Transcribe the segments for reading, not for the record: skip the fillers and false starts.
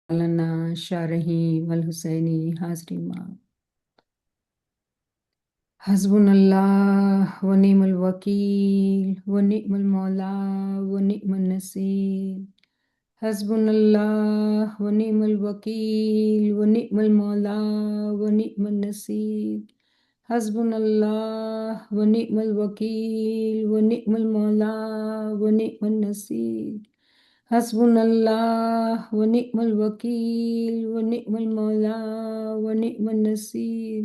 मौलाना शारही वल हुसैनी हाजरी में हस्बुनल्लाह व निअमल वकील व निअमल मौला व निअमन नसीर। हस्बुनल्लाह व निअमल वकील व निअमल मौला व निअमन नसीर। हस्बुनल्लाह व निअमल वकील व निअमल मौला व निअमन नसीर। हस्बुनल्लाह व निअमल वकील व निअमल मौला व निअमन नसीर।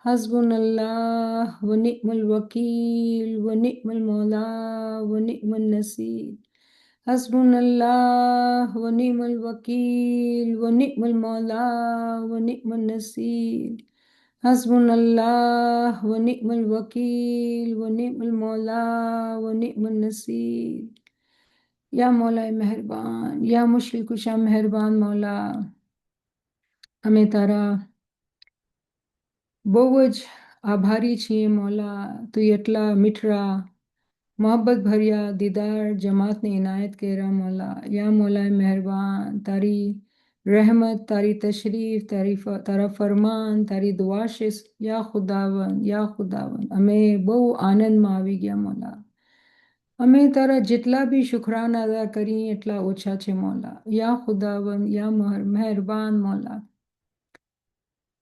हस्बुनल्लाह व निअमल वकील व निअमल मौला व निअमन नसीर। हस्बुनल्लाह व निअमल वकील व निअमल मौला व निअमन नसीर। हस्बुनल्लाह व निअमल वकील व निअमल मौला व निअमन नसीर। या मौला मेहरबान, या मुश्किल कुशा मेहरबान मौला, અમે તારા બહુ જ આભારી છીએ મૌલા। તું એટલા મીઠરા મોહબ્બત ભર્યા દીદાર જમાતને ઇનાયત કર્યા મૌલા। યા મૌલા મહેરબાન, તારી રહેમત, તારી તશરીફ, તારા ફરમાન, તારી દુઆશિશ, યા ખુદાવંદ અમે બહુ આનંદમાં આવી ગયા મૌલા। અમે તારા જેટલા બી શુક્રાના અદા કરીએ એટલા ઓછા છે મૌલા। યા ખુદાવંદ, યા મહેરબાન મૌલા,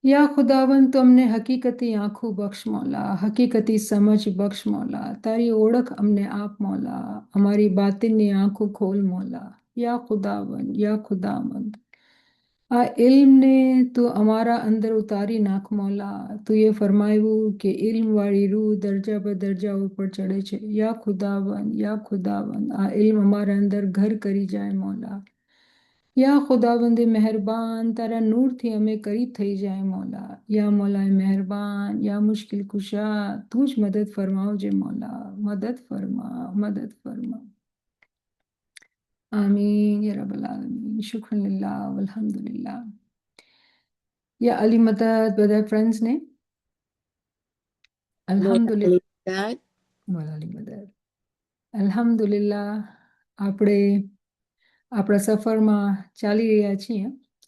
या खुदावन तो अमने हकीकती आँखों बख्श मौला, हकीकती समझ बख्श मौला। तारी ओळख अमने आप मौला, हमारी बातिनी आँखों खोल मौला। या खुदावन, या खुदावंद, आ इल्म ने तू हमारा अंदर उतारी नाख मौला। तू ये फरमायू कि इल्म वाली रूह दर्जा ब दर्जा ऊपर चढ़े छे। या खुदावन, आ इल्म हमारा अंदर घर करी जाए मौला। या खुदावंदे मेहरबान, तारा नूर थी हमें करीब थई जाए मौला। या मौला मेहरबान, या मुश्किल कुशा, तू ज मदद फरमाओ जे मौला। मदद फरमा, मदद फरमा। आमीन या रब्बल आलमीन। शुक्रिल्लाह वल्हम्दुलिल्लाह। या अली मदद बदर फ्रेंड्स ने अल्हम्दुलिल्लाह। मौला अली मदद अल्हम्दुलिल्लाह। આપણે આપણા સફરમાં ચાલી રહ્યા છીએ,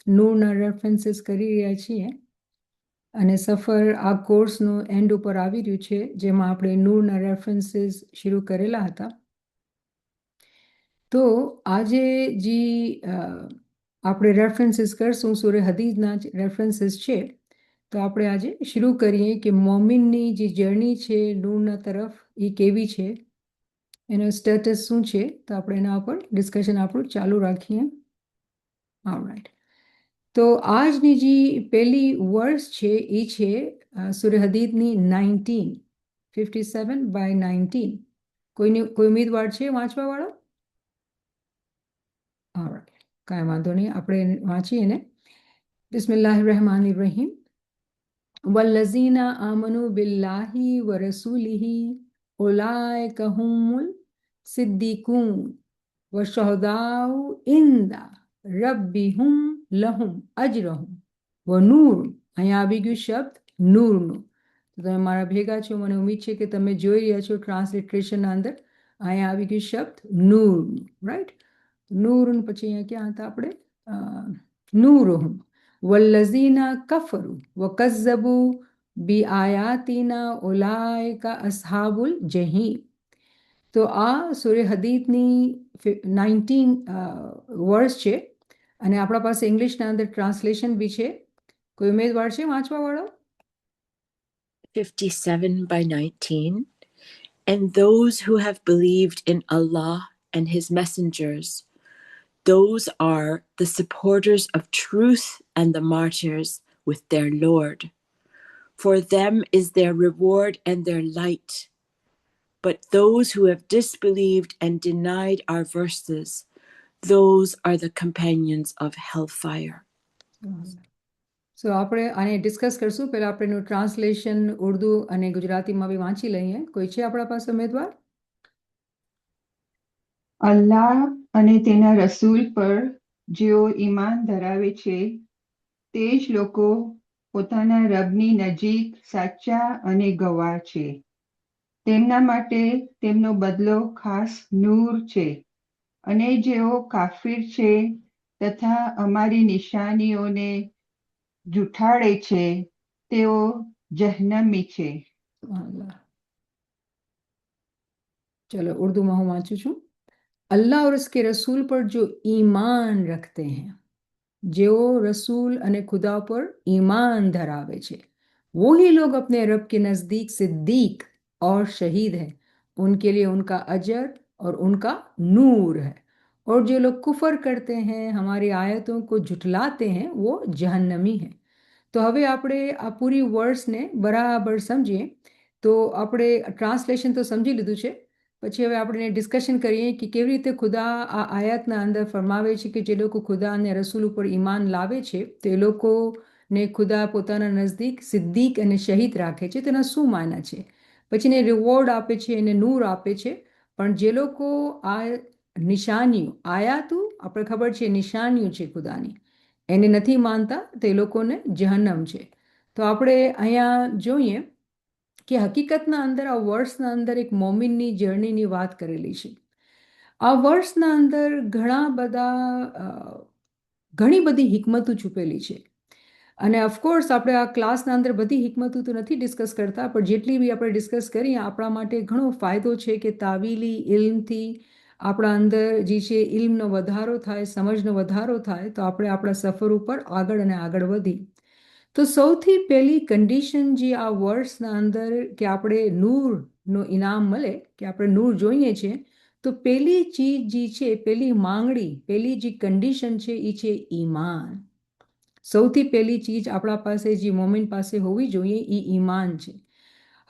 નૂરના રેફરન્સીસ કરી રહ્યા છીએ અને સફર આ કોર્સનું એન્ડ ઉપર આવી રહ્યું છે, જેમાં આપણે નૂરના રેફરન્સીસ શરૂ કરેલા હતા। તો આજે જે આપણે રેફરન્સીસ કરશું સૂરે હદીદના રેફરન્સીસ છે। તો આપણે આજે શરૂ કરીએ કે મોમિનની જે જર્ની છે નૂરના તરફ એ કેવી છે, એનો સ્ટેટસ શું છે। તો આપણે એના ઉપર ડિસ્કશન આપણું ચાલુ રાખીએ। ઓલરાઈટ, તો આજની જે પહેલી વર્સ છે એ છે સૂરે હદીદની 57/19। કોઈ ઉમેદવાર છે વાંચવાવાળો? ઓલરાઈટ, કાંઈ વાંધો નહીં, આપણે વાંચીએ ને। बिस्मिल्लाहिर्रहमानिर्रहीम। वल्लज़ीना आमनु बिल्लाहि व रसूलिहि उलाइक हुमुल सिद्दीकून व शुहदाउ इंदा रब्बिहुम लहुम अजरहुम व नूर। અહીંયા આવી ગયું શબ્દ નૂરનું। તો તમે મારા ભેગા છો, મને ઉમ્મીદ છે કે તમે જોઈ રહ્યા છો ટ્રાન્સલિટરેશનના અંદર અહીંયા આવી ગયું શબ્દ નૂરનું, રાઈટ। નૂરન પછી અહીંયા ક્યાં હતા આપણે? નૂરુહુમ વલ્લઝીના કફરુ વકઝ્ઝબુ બિઆયાતિના ઉલાઇકા અસ્હાબુલ જહીમ। તો આ સૂરે હદીદની 19 વર્સ છે અને આપણા પાસે ઇંગ્લિશના અંદર ટ્રાન્સલેશન બી છે। કોઈ ઉમેદવાર છે વાંચવાવાળો? 57/19. And those who have believed in Allah and his messengers, those are the supporters of truth and the martyrs with their Lord. For them is their reward and their light. But those who have disbelieved and denied our verses, those are the companions of hellfire. સો આપણે આને discuss કરશું। પહેલાં આપણે એનું translation Urdu અને ગુજરાતીમાં બી વાંચી લઈએ। કોઈ છે આપણા પાસે ઉમેદવાર? અલ્લાહ અને તેના રસૂલ પર જેઓ ઈમાન ધરાવે છે તે જ લોકો પોતાના રબની નજીક સાચા અને ગવાહ છે। તેમના માટે તેમનો બદલો ખાસ નૂર છે અને જેઓ કાફિર છે તથા અમારી નિશાનીઓને જૂઠાડે છે તેઓ જહન્નમી છે. अल्लाह। चलो उर्दू में हूँ वाँचू छू। अल्लाह और उसके रसूल पर जो ईमान रखते हैं, जो रसूल अने खुदा पर ईमान धरावे छे, वो ही लोग अपने रब के नजदीक सिद्दीक और शहीद है, उनके लिए उनका अजर और उनका नूर है। और जो लोग कुफर करते हैं, हमारी आयतों को झुठलाते हैं, वो जहन्नमी है। तो हवे આપણે આ પૂરી વર્ડ્સને બરાબર સમજીએ. તો આપણે ટ્રાન્સલેશન તો સમજી લીધું છે, પછી હવે આપણે ડિસ્કશન કરીએ કે કેવી રીતે ખુદા આ આયાતના અંદર ફરમાવે છે કે જે લોકો ખુદા અને રસૂલ ઉપર ઈમાન લાવે છે તે લોકોને ખુદા પોતાના નજદીક સિદ્દીક અને શહીદ રાખે છે. તેના શું માયના છે, પછી એને રિવોર્ડ આપે છે, એને નૂર આપે છે. પણ જે લોકો આ નિશાનીઓ, આયાતું આપણે ખબર છે નિશાનીઓ છે ખુદાની, એને નથી માનતા તે લોકોને જહન્નમ છે. તો આપણે અહીંયા જોઈએ કે હકીકતના અંદર આ વર્ડ્સના અંદર એક મોમિનની જર્નીની વાત કરેલી છે. આ વર્ડ્સના અંદર ઘણી બધી હિકમતો છુપેલી છે. અને ઓફકોર્સ આપણે આ ક્લાસના અંદર બધી હિકમતો તો નથી ડિસ્કસ કરતા, પણ જેટલી બી આપણે ડિસ્કસ કરીએ આપણા માટે ઘણો ફાયદો છે કે તાવીલી ઇલ્મથી આપણા અંદર જે છે ઇલ્મનો વધારો થાય, સમજનો વધારો થાય, તો આપણે આપણા સફર ઉપર આગળ અને આગળ વધી. તો સૌથી પહેલી કન્ડિશન જે આ વર્ડ્સના અંદર કે આપણે નૂરનો ઇનામ મળે, કે આપણે નૂર જોઈએ છે, તો પહેલી ચીજ જે છે, પહેલી માંગણી, પહેલી જે કન્ડિશન છે એ છે ઈમાન. સૌથી પહેલી ચીજ આપણા પાસે જે મોમિન પાસે હોવી જોઈએ એ ઈમાન છે.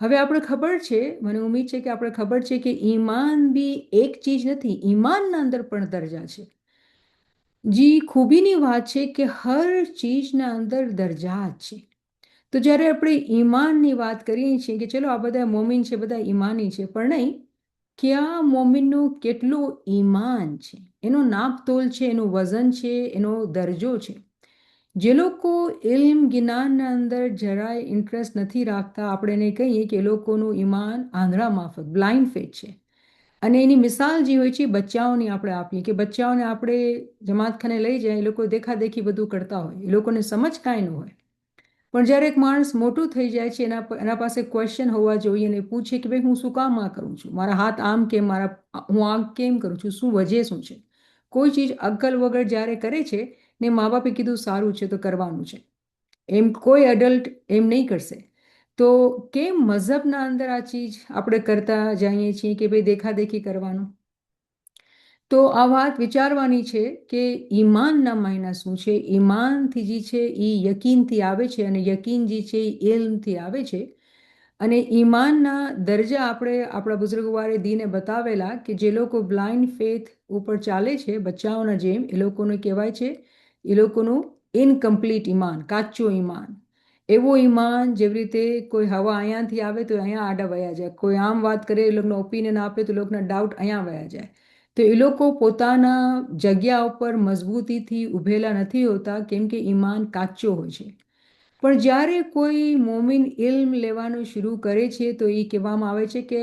હવે આપણે ખબર છે, મને ઉમ્મીદ છે કે આપણે ખબર છે કે ઈમાન બી એક ચીજ નથી, ઈમાનના અંદર પણ દરજા છે. જી ખૂબીની વાત છે કે હર ચીજના અંદર દરજાત છે. તો જ્યારે આપણે ઈમાનની વાત કરીએ છીએ કે ચલો આ બધા મોમિન છે, બધા ઈમાની છે, પણ નહીં, કે આ મોમિનનું કેટલું ઈમાન છે, એનો નાપતોલ છે, એનું વજન છે, એનો દરજ્જો છે. જે લોકો ઇલ્મ જ્ઞાનના અંદર જરાય ઇન્ટરેસ્ટ નથી રાખતા, આપણે એને કહીએ કે એ લોકોનું ઈમાન આંધળા માફક, બ્લાઇન્ડ ફેથ છે. અને એની મિસાલ જે હોય છે બચ્ચાઓની આપણે આપીએ કે બચ્ચાઓને આપણે જમાતખાને લઈ જાય, એ લોકો દેખાદેખી બધું કરતા હોય, એ લોકોને સમજ કાંઈ ન હોય. પણ જ્યારે એક માણસ મોટું થઈ જાય છે, એના પાસે ક્વેશ્ચન હોવા જોઈએ, અને પૂછે કે ભાઈ હું શું કામ આ કરું છું, મારા હાથ આમ કેમ, હું આમ કેમ કરું છું, શું વજહ શું છે. કોઈ ચીજ અક્કલ વગર જ્યારે કરે છે ને મા બાપે કીધું સારું છે તો કરવાનું છે, એમ કોઈ એડલ્ટ એમ નહીં કરશે. તો કેમ મઝહબના અંદર આ ચીજ આપણે કરતા જઈએ છીએ કે ભાઈ દેખાદેખી કરવાનું. તો આ વાત વિચારવાની છે કે ઈમાનના માયના શું છે. ઈમાનથી જે છે એ યકીનથી આવે છે, અને યકીન જે છે એ ઇલ્મથી આવે છે. અને ઈમાનના દરજા આપણે આપણા બુઝુર્ગવારે દીને બતાવેલા કે જે લોકો બ્લાઇન્ડ ફેથ ઉપર ચાલે છે બચ્ચાઓના જેમ, એ લોકોને કહેવાય છે એ લોકોનું ઇનકમ્પ્લીટ ઈમાન, કાચું ઈમાન. એવો ઈમાન જેવી રીતે કોઈ હવા અહીંયાથી આવે તો અહીંયા આડા વયા જાય, કોઈ આમ વાત કરે, એ લોકોનો ઓપિનિયન આપે તો લોકોના ડાઉટ અહીંયા વયા જાય. તો એ લોકો પોતાના જગ્યા ઉપર મજબૂતીથી ઊભેલા નથી હોતા, કેમ કે ઈમાન કાચો હોય છે. પણ જ્યારે કોઈ મોમિન ઇલ્મ લેવાનું શરૂ કરે છે તો એ કહેવામાં આવે છે કે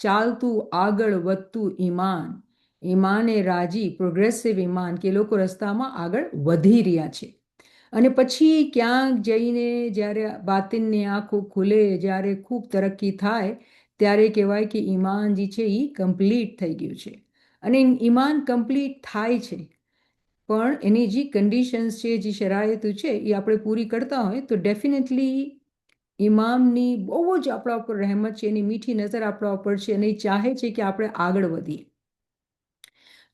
ચાલતું આગળ વધતું ઈમાન, ઈમાને રાજી, પ્રોગ્રેસિવ ઈમાન, કે લોકો રસ્તામાં આગળ વધી રહ્યા છે. અને પછી ક્યાંક જઈને જ્યારે બાતિનની આંખો ખુલે, જ્યારે ખૂબ તરક્કી થાય, ત્યારે કહેવાય કે ઈમાન જે છે એ કમ્પ્લીટ થઈ ગયું છે. અને ઈમાન કમ્પ્લીટ થાય છે, પણ એની જે કન્ડિશન્સ છે, જે શરાયતો છે એ આપણે પૂરી કરતા હોય તો ડેફિનેટલી ઇમામની બહુ જ આપણા ઉપર રહેમત છે, એની મીઠી નજર આપણા ઉપર છે, અને એ ચાહે છે કે આપણે આગળ વધીએ.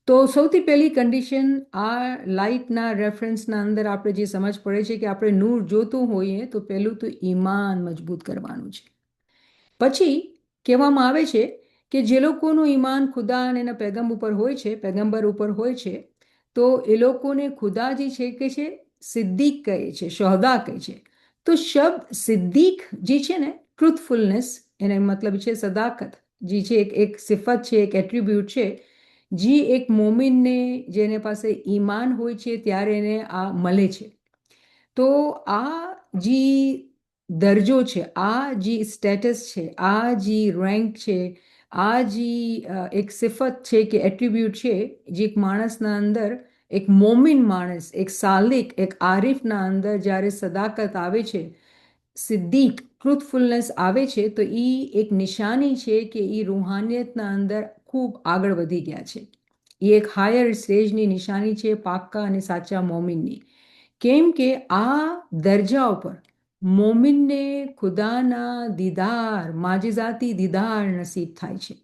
તો સૌથી પહેલી કન્ડિશન આ લાઇટના રેફરન્સના અંદર આપણે જે સમજ પડે છે કે આપણે નૂર જોતું હોઈએ તો પહેલું તો ઈમાન મજબૂત કરવાનું છે. પછી કહેવામાં આવે છે કે જે લોકોનું ઈમાન ખુદા અને એના પેગમ્બર ઉપર હોય છે, તો એ લોકોને ખુદા જે છે કે છે સિદ્દીક કહે છે, શહદા કહે છે. તો શબ્દ સિદ્દીક જે છે ને, ટ્રુથફુલનેસ, એને મતલબ છે સદાકત, જે છે એક સિફત છે, એક એટ્રીબ્યુટ છે, જે એક મોમિનને જેને પાસે ઈમાન હોય છે ત્યારે એને આ મળે છે. તો આ જે દરજ્જો છે, આ જે સ્ટેટસ છે, આ જે રેન્ક છે, આ જે એક સિફત છે કે એટ્રીબ્યુટ છે, જે એક માણસના અંદર એક મોમિન માણસ, એક સાલિક, એક આરિફના અંદર જ્યારે સદાકત આવે છે, સિદ્દીક, ટ્રુથફુલનેસ આવે છે, તો એ એક નિશાની છે કે એ રૂહાનિયતના અંદર ખૂબ આગળ વધી ગયા છે. એ એક હાયર સ્ટેજની નિશાની છે પાક્કા અને સાચા મોમિનની. કેમ કે આ દરજા ઉપર મોમિનને ખુદાના દીદાર, માજિઝાતી દીદાર નસીબ થાય છે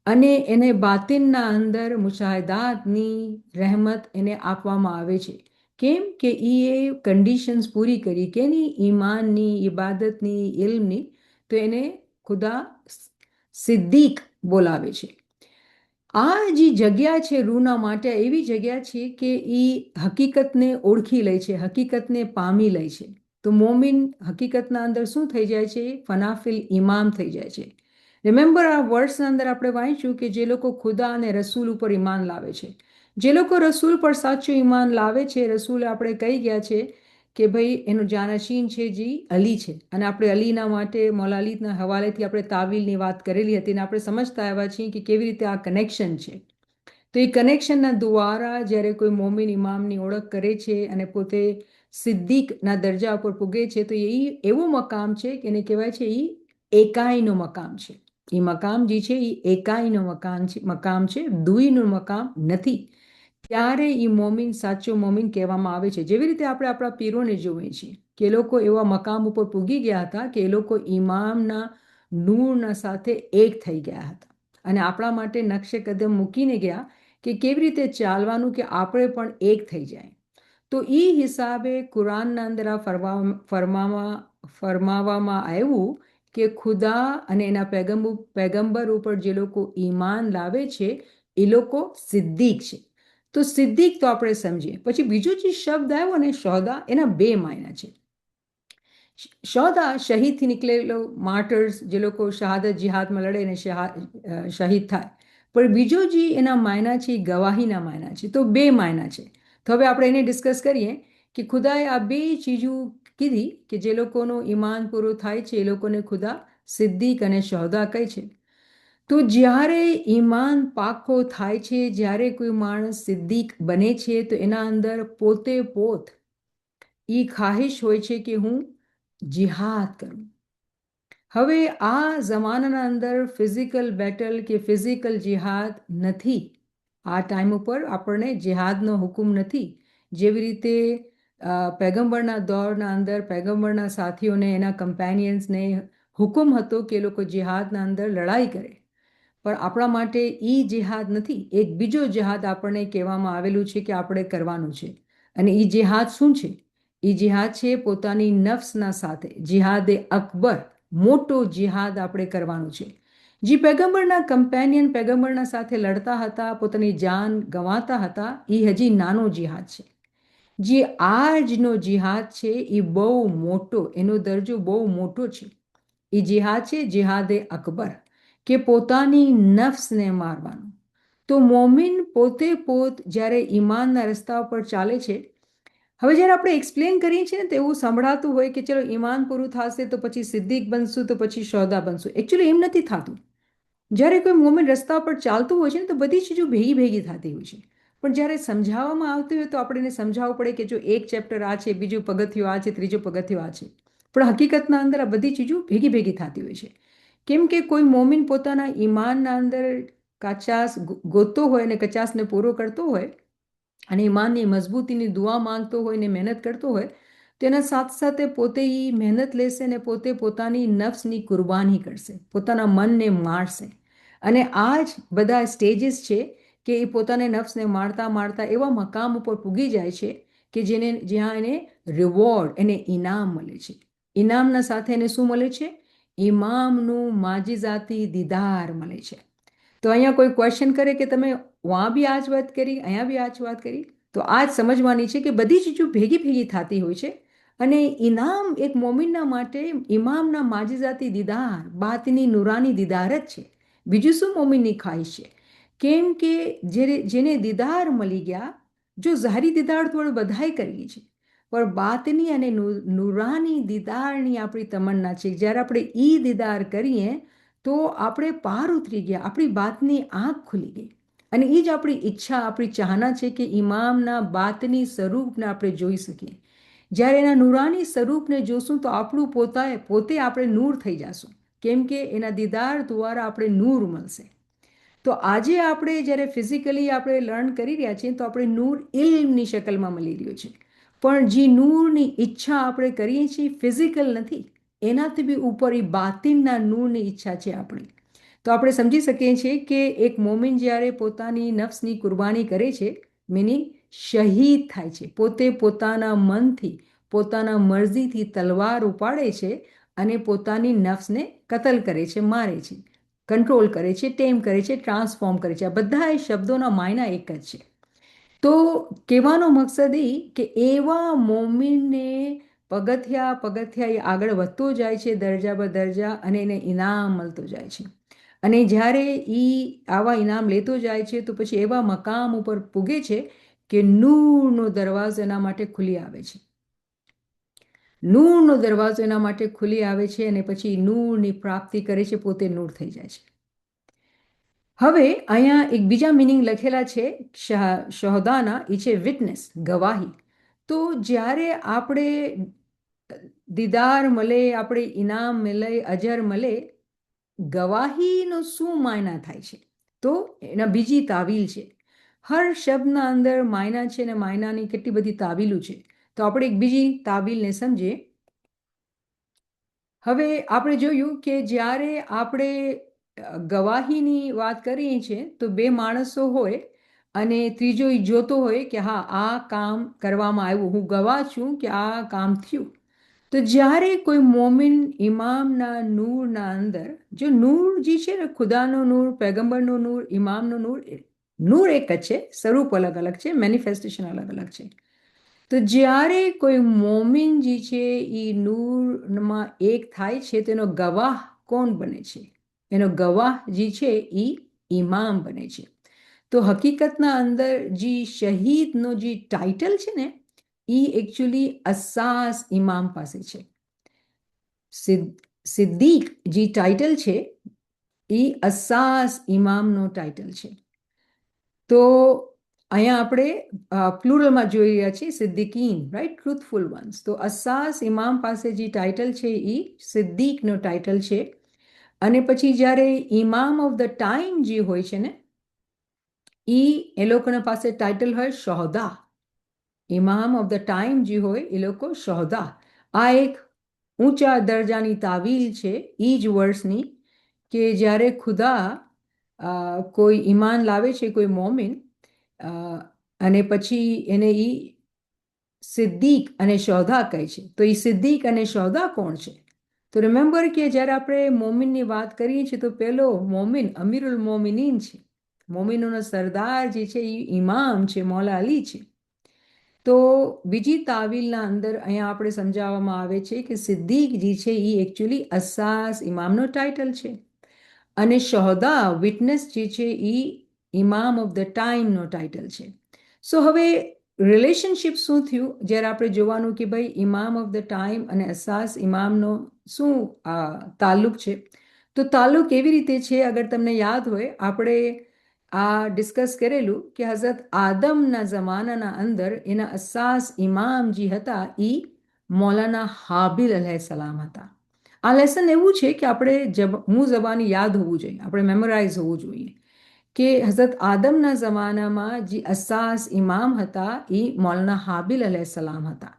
અને એને બાતિનના અંદર મુશાહિદાતની રહેમત એને આપવામાં આવે છે. કેમ કે એ કન્ડિશન્સ પૂરી કરી કે એની ઈમાનની, ઇબાદતની, ઇલ્મની, તો એને ખુદા સિદ્દીક બોલાવે છે. આ જે જગ્યા છે રૂના માટે એવી જગ્યા છે કે એ હકીકતને ઓળખી લે છે, હકીકતને પામી લે છે. તો મોમિન હકીકતના અંદર શું થઈ જાય છે? ફનાફિલ ઇમામ થઈ જાય છે. રિમેમ્બર, આ વર્ડ્સના અંદર આપણે વાંચ્યું કે જે લોકો ખુદા અને રસૂલ ઉપર ઈમાન લાવે છે, જે લોકો રસૂલ પર સાચું ઈમાન લાવે છે, રસૂલ આપણે કહી ગયા છે કે ભાઈ એનું જાનશીન છે જી અલી છે. અને આપણે અલીના માટે મૌલા અલીના હવાલેથી આપણે તાવીલની વાત કરેલી હતી અને આપણે સમજતા આવ્યા છીએ કે કેવી રીતે આ કનેક્શન છે. તો એ કનેક્શનના દ્વારા જ્યારે કોઈ મોમિન ઇમામની ઓળખ કરે છે અને પોતે સિદ્દીકના દરજા ઉપર પૂગે છે, તો એ એવું મકામ છે કે એને કહેવાય છે એ એકાઈનું મકામ છે. એ મકામ જે છે એ એકાઈનું મકામ છે, દુઈનું મકામ નથી. ત્યારે એ મોમિન સાચો મોમિન કહેવામાં આવે છે. જેવી રીતે આપણે આપણા પીરોને જોઈએ છીએ કે એ લોકો એવા મકામ ઉપર પૂગી ગયા હતા કે એ લોકો ઇમામના નૂરના સાથે એક થઈ ગયા હતા અને આપણા માટે નકશે કદમ મૂકીને ગયા કે કેવી રીતે ચાલવાનું કે આપણે પણ એક થઈ જાય. તો એ હિસાબે કુરાનના અંદર આ ફરમાવવામાં આવ્યું કે ખુદા અને એના પેગમ્બર ઉપર જે લોકો ઈમાન લાવે છે એ લોકો સિદ્દીક છે. તો સિદ્દીક તો આપણે સમજીએ. પછી બીજો જે શબ્દ આવ્યો ને શોહદા, એના બે માયના છે. શોહદા શહીદથી નીકળેલો, માર્ટર્સ, જે લોકો શહાદત જિહાદમાં લડે ને શહીદ થાય. પણ બીજો જે એના માયના છે એ ગવાહીના માયના છે. તો બે માયના છે. તો હવે આપણે એને ડિસ્કસ કરીએ કે ખુદાએ આ બે ચીજો કીધી કે જે લોકોનું ઈમાન પૂરું થાય છે એ લોકોને ખુદા સિદ્દીક અને શોહદા કહે છે. તો જ્યારે ઈમાન પાકો થાય છે, જ્યારે કોઈ માણસ સિદ્દીક બને છે, તો એના અંદર પોતે પોત એ ખ્વાહિશ હોય છે કે હું જિહાદ કરું. હવે આ જમાનાના અંદર ફિઝિકલ બેટલ કે ફિઝિકલ જિહાદ નથી. આ ટાઈમ ઉપર આપણને જિહાદનો હુકમ નથી. જેવી રીતે પેગમ્બરના દોરના અંદર પેગમ્બરના સાથીઓને, એના કમ્પેનિયન્સને હુકમ હતો કે એ લોકો જિહાદના અંદર લડાઈ કરે. પણ આપણા માટે એ જિહાદ નથી. એક બીજો જિહાદ આપણને કહેવામાં આવેલું છે કે આપણે કરવાનું છે. અને એ જિહાદ શું છે? એ જિહાદ છે પોતાની નફ્સના સાથે, જિહાદે અકબર, મોટો જિહાદ આપણે કરવાનું છે. જે પેગમ્બરના કમ્પેનિયન પેગમ્બરના સાથે લડતા હતા, પોતાની જાન ગંવાતા હતા, એ હજી નાનો જિહાદ છે. જે આજનો જિહાદ છે એ બહુ મોટો, એનો દરજ્જો બહુ મોટો છે. એ જિહાદ છે જિહાદે અકબર, કે પોતાની નફ્સને મારવાનું. તો મોમિન પોતે પોત જ્યારે ઈમાનના રસ્તા પર ચાલે છે. હવે જ્યારે આપણે એક્સપ્લેન કરીએ છીએ ને તો એવું સંભળાતું હોય કે ચલો ઈમાન પૂરું થશે તો પછી સિદ્દીક બનશું, તો પછી શોહદા બનશું. એકચ્યુઅલી એમ નથી થતું. જ્યારે કોઈ મોમિન રસ્તા પર ચાલતું હોય છે ને તો બધી ચીજો ભેગી ભેગી થતી હોય છે. પણ જ્યારે સમજાવવામાં આવતી હોય તો આપણે એને સમજાવવું પડે કે જો એક ચેપ્ટર આ છે, બીજું પગથિયું આ છે, ત્રીજું પગથિયું આ છે. પણ હકીકતના અંદર આ બધી ચીજો ભેગી ભેગી થતી હોય છે. કેમ કે કોઈ મોમિન પોતાના ઈમાનના અંદર કચાસ ગોતતો હોય અને કચાસને પૂરો કરતો હોય અને ઈમાનની મજબૂતીની દુઆ માંગતો હોય ને મહેનત કરતો હોય, તેના સાથે સાથે પોતે એ મહેનત લેશે ને પોતે પોતાની નફ્સની કુરબાની કરશે, પોતાના મનને મારશે. અને આ જ બધા સ્ટેજીસ છે કે એ પોતાને નફ્સને મારતા મારતા એવા મકામ ઉપર પૂગી જાય છે કે જ્યાં એને રિવોર્ડ, એને ઇનામ મળે છે. ઇનામના સાથે એને શું મળે છે? ઇમામનું માજિઝાતી દીદાર મળે છે. તો અહીંયા કોઈ ક્વેશ્ચન કરે કે તમે વહાં બી આ જ વાત કરી, અહીંયા બી આ જ વાત કરી, તો આ જ સમજવાની છે કે બધી ચીજો ભેગી ભેગી થતી હોય છે. અને ઇનામ એક મોમિનના માટે ઇમામના માજિઝાતી દીદાર, બાતની નુરાની દીદાર જ છે. બીજું શું મોમિનની ખ્વાહિશ છે? કેમ કે જેને દીદાર મળી ગયા, જો ઝાહરી દીદાર તો બધાએ કરીએ છીએ, પણ બાતની અને નુરાની દીદારની આપણી તમન્ના છે. જ્યારે આપણે દીદાર કરીએ તો આપણે પાર ઉતરી ગયા, આપણી બાતની આંખ ખુલી ગઈ. અને એ જ આપણી ઈચ્છા, આપણી ચાહના છે કે ઇમામના બાતની સ્વરૂપને આપણે જોઈ શકીએ. જ્યારે એના નૂરાની સ્વરૂપને જોશું તો આપણું પોતે આપણે નૂર થઈ જશું, કેમ કે એના દીદાર દ્વારા આપણે નૂર મળશે. તો આજે આપણે જ્યારે ફિઝિકલી આપણે લર્ન કરી રહ્યા છીએ તો આપણે નૂર ઇલ્મની શકલમાં મળી રહ્યો છે, પણ જે નૂરની ઈચ્છા આપણે કરીએ છીએ ફિઝિકલ નથી, એનાથી બી ઉપર એ બાતિનના નૂરની ઈચ્છા છે આપણી. તો આપણે સમજી શકીએ છીએ કે એક મોમિન જ્યારે પોતાની નફ્સની કુરબાની કરે છે, મિનિંગ શહીદ થાય છે, પોતે પોતાના મનથી પોતાના મરજીથી તલવાર ઉપાડે છે અને પોતાની નફ્સને કતલ કરે છે, મારે છે, કંટ્રોલ કરે છે, ટેમ કરે છે, ટ્રાન્સફોર્મ કરે છે. આ બધા એ શબ્દોના માયના એક જ છે. તો કહેવાનો મકસદ એ કે એવા મોમિનને પગથિયા પગથિયા એ આગળ વધતો જાય છે, દરજા બદરજા, અને એને ઇનામ મળતો જાય છે. અને જ્યારે એ આવા ઇનામ લેતો જાય છે તો પછી એવા મકામ ઉપર પૂગે છે કે નૂરનો દરવાજો એના માટે ખુલી આવે છે. નૂરનો દરવાજો એના માટે ખુલી આવે છે અને પછી નૂરની પ્રાપ્તિ કરે છે, પોતે નૂર થઈ જાય છે. હવે અહીંયા એક બીજા મિનિંગ લખેલા છે શહોદાના, એ છે વિટનેસ, ગવાહી. તો જ્યારે આપણે દીદાર મળે, આપણે ઇનામ મળે, અજર મળે, ગવાહીનો શું માયના થાય છે? તો એના બીજી તાવીલ છે. હર શબ્દના અંદર માયના છે અને માયનાની કેટલી બધી તાવીલું છે. તો આપણે એક બીજી તાવીલને સમજીએ. હવે આપણે જોયું કે જ્યારે આપણે ગવાહીની વાત કરીએ છીએ તો બે માણસો હોય અને ત્રીજો એ જોતો હોય કે હા આ કામ કરવામાં આવ્યું, હું ગવાહ છું કે આ કામ થયું. તો જ્યારે કોઈ મોમિન ઇમામના નૂરના અંદર, જો નૂર જે છે ને, ખુદાનો નૂર, પેગમ્બરનો નૂર, ઇમામનો નૂર, નૂર એક જ છે, સ્વરૂપ અલગ અલગ છે, મેનિફેસ્ટેશન અલગ અલગ છે. તો જ્યારે કોઈ મોમિન જે છે એ નૂરમાં એક થાય છે તો એનો ગવાહ કોણ બને છે? એનો ગવાહ જે છે એ ઇમામ બને છે. તો હકીકતના અંદર જે શહીદનો જે ટાઇટલ છે ને, એ એકચ્યુઅલી અસાસ ઇમામ પાસે છે. સિદ્દીક જે ટાઇટલ છે એ અસાસ ઇમામનો ટાઇટલ છે. તો અહીંયા આપણે પ્લુરલમાં જોઈ રહ્યા છીએ સિદ્દીકીન, રાઈટ, ટ્રુથફુલ વન્સ. તો અસાસ ઇમામ પાસે જે ટાઇટલ છે એ સિદ્દીકનો ટાઇટલ છે. અને પછી જ્યારે ઇમામ ઓફ ધ ટાઈમ જે હોય છે ને, એ લોકોના પાસે ટાઇટલ હોય શહોદા. ઇમામ ઓફ ધ ટાઈમ જે હોય એ લોકો શહોદા. આ એક ઊંચા દરજાની તાવીલ છે એ જ વર્ષની, કે જ્યારે ખુદા કોઈ ઈમાન લાવે છે, કોઈ મોમિન, અને પછી એને એ સિદ્દીક અને શહોદા કહે છે. તો એ સિદ્દીક અને શહોદા કોણ છે? તો રિમેમ્બર કે જ્યારે આપણે મોમિનની વાત કરીએ છીએ તો પહેલો મોમિન અમીરુલ મોમિનીન છે. મોમિનોનો સરદાર જે છે એ ઇમામ છે, મૌલા અલી છે. તો બીજી તાવીલના અંદર અહીંયા આપણે સમજાવવામાં આવે છે કે સિદ્દીક જે છે એ એકચ્યુઅલી અસાસ ઇમામનો ટાઇટલ છે, અને શહોદા વિટનેસ જે છે એ ઇમામ ઓફ ધ ટાઈમનો ટાઇટલ છે. સો હવે રિલેશનશિપ શું થયું જ્યારે આપણે જોવાનું કે ભાઈ ઇમામ ઓફ ધ ટાઈમ અને અસાસ ઇમામનો શું તાલ્લુક છે. તો તાલ્લુક એવી રીતે છે, અગર તમને યાદ હોય, આપણે આ ડિસ્કસ કરેલું કે હઝરત આદમના જમાનાના અંદર એના અસાસ ઇમામ જે હતા એ મૌલાના હાબિલ અલૈહિસ્સલામ હતા. આ લેસન એવું છે કે આપણે મું જબાની યાદ હોવું જોઈએ, આપણે મેમોરાઇઝ હોવું જોઈએ કે હઝરત આદમના જમાનામાં જે અસાસ ઇમામ હતા એ મૌલાના હાબિલ અલૈહિસ્સલામ હતા.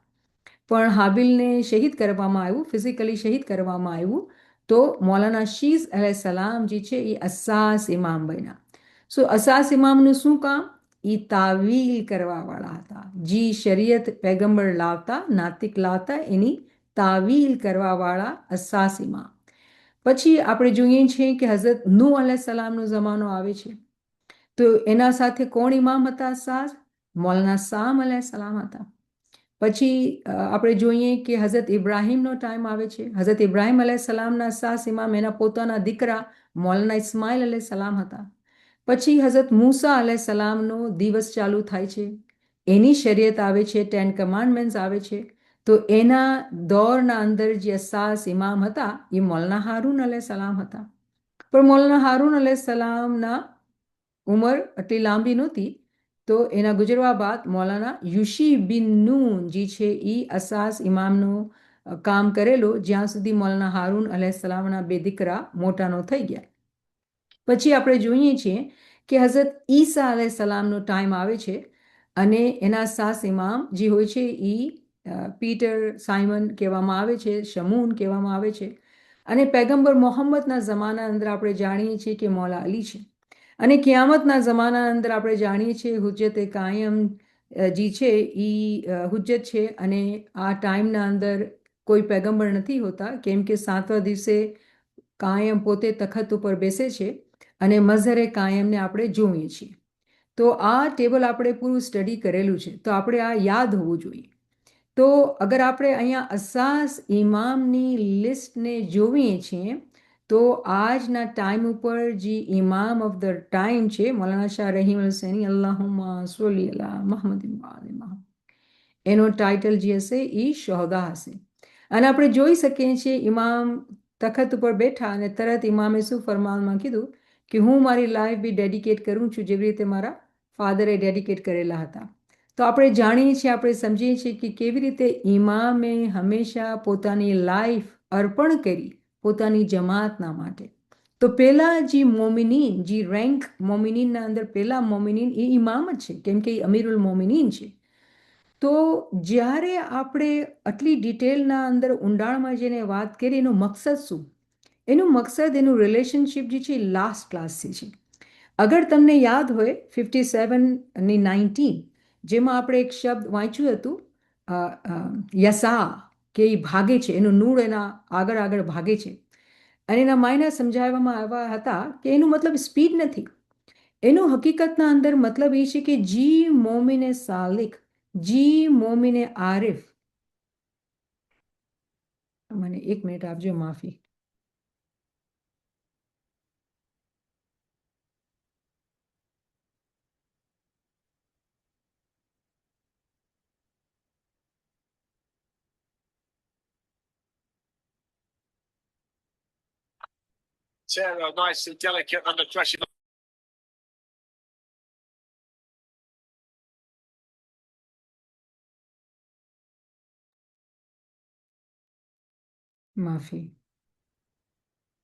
પણ હાબિલને શહીદ કરવામાં આવ્યું, ફિઝિકલી શહીદ કરવામાં આવ્યું. તો મૌલાના શીઝ અલૈહિસ્સલામ જે છે એ અસાસ ઇમામ બન્યા. સો અસાસ ઇમામનું શું કામ? એ તાવીલ કરવાવાળા હતા. જે શરીયત પેગમ્બર લાવતા, નાતિક લાવતા, એની તાવીલ કરવાવાળા અસાસ ઇમામ. પછી આપણે જોઈએ છીએ કે હઝરત નૂહ અલૈહિસ્સલામનો જમાનો આવે છે. તો એના સાથે કોણ ઇમામ હતા અસાસ? મૌલાના સામ અલૈહિસ્સલામ હતા. પછી આપણે જોઈએ કે હઝરત ઇબ્રાહીમનો ટાઈમ આવે છે. હઝરત ઇબ્રાહીમ અલૈહિસ્સલામના અસાસ ઇમામ એના પોતાના દીકરા મૌલાના ઇસ્માઇલ અલૈહિસ્સલામ હતા. પછી હઝરત મૂસા અલૈહિસ્સલામનો દિવસ ચાલુ થાય છે, એની શરીયત આવે છે, 10 કમાન્ડમેન્ટ્સ આવે છે. તો એના દોરના અંદર જે અસાસ ઇમામ હતા એ મૌલાના હારૂન અલૈહિસ્સલામ હતા. પણ મૌલાના હારૂન અલૈહિસ્સલામના ઉંમર આટલી લાંબી નહોતી, તો એના ગુજરવા બાદ મૌલાના યુશી બિન નૂન જે છે એ અસાસ ઇમામનું કામ કરેલું, જ્યાં સુધી મૌલાના હારૂન અલૈહિસ્સલામના બે દીકરા મોટા ન થઈ ગયા. પછી આપણે જોઈએ છીએ કે હઝરત ઈસા અલૈહિસ્સલામનો ટાઈમ આવે છે અને એના સાસ ઇમામ જે હોય છે એ પીટર, સાયમન કહેવામાં આવે છે, શમૂન કહેવામાં આવે છે. અને પૈગંબર મોહમ્મદના જમાના અંદર આપણે જાણીએ છીએ કે મૌલા અલી છે. અને કિયામતના જમાના અંદર આપણે જાણીએ છીએ હુજ્જત કાયમ જે છે એ હુજ્જત છે. અને આ ટાઈમના અંદર કોઈ પૈગંબર નથી હોતા, કેમ કે 7મા દિવસે કાયમ પોતે તખત ઉપર બેસે છે અને મઝહરે કાયમને આપણે જોઈએ છીએ. તો આ ટેબલ આપણે પૂરું સ્ટડી કરેલું છે, તો આપણે આ યાદ હોવું જોઈએ. તો અગર આપણે અહીંયા અસાસ ઇમામની લિસ્ટને જોઈએ છીએ, તો આજના ટાઈમ ઉપર જે ઇમામ ઓફ ધ ટાઈમ છે મૌલાના શાહ રહીમ હુસૈની અલ્લાહુમ્મા સલ્લી અલા મુહમ્મદ, એનો ટાઇટલ જે હશે એ શહોદા હશે. અને આપણે જોઈ શકીએ છીએ ઇમામ તખત ઉપર બેઠા અને તરત ઇમામે શું ફરમાનમાં કીધું કે હું મારી લાઈફ બી ડેડિકેટ કરું છું, જેવી રીતે મારા ફાધરે ડેડિકેટ કરેલા હતા. તો આપણે જાણીએ છીએ, આપણે સમજીએ છીએ કે કેવી રીતે ઇમામે હંમેશા પોતાની લાઈફ અર્પણ કરી પોતાની જમાતના માટે. તો પહેલા જે મોમિનીન, જે રેન્ક મોમિનીનના અંદર પહેલા મોમિનીન એ ઇમામ જ છે, કેમ કે એ અમીરુલ મોમિનીન છે. તો જ્યારે આપણે આટલી ડિટેલના અંદર ઊંડાણમાં જેને વાત કરી, એનો મકસદ શું? એનું મકસદ, એનું રિલેશનશિપ જે છે લાસ્ટ ક્લાસથી છે. અગર તમને યાદ હોય 57 ની 19, જેમાં આપણે એક શબ્દ વાંચ્યું હતું યસા, કે એ ભાગે છે, એનું નૂર એના આગળ આગળ ભાગે છે. અને એના માયના સમજાવવામાં આવ્યા હતા કે એનું મતલબ સ્પીડ નથી. એનું હકીકતના અંદર મતલબ એ છે કે જી મોમિને સાલિક, જી મોમિને આરિફ. મને 1 મિનિટ આપજો, માફી. Sarah, nice and delicate under pressure. માફી.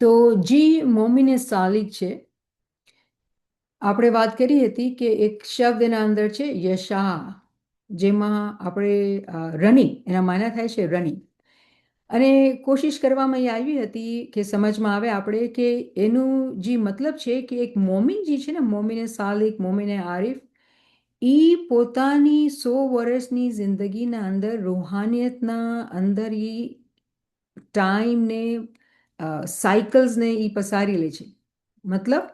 તો જી મોમિને સાલિક છે. આપણે વાત કરી હતી કે એક શબ્દ એના અંદર છે યશા, જેમાં આપણે રનિંગ, એના માયના થાય છે રનિંગ. અને કોશિશ કરવામાં એ આવી હતી કે સમજમાં આવે આપણે કે એનું જે મતલબ છે કે એક મોમિન જે છે ને, મોમિને સાલિક, મોમિને આરિફ, એ પોતાની 100 વર્ષની જિંદગીના અંદર રૂહાનિયતના અંદર એ ટાઈમને, સાયકલ્સને એ પસારી લે છે. મતલબ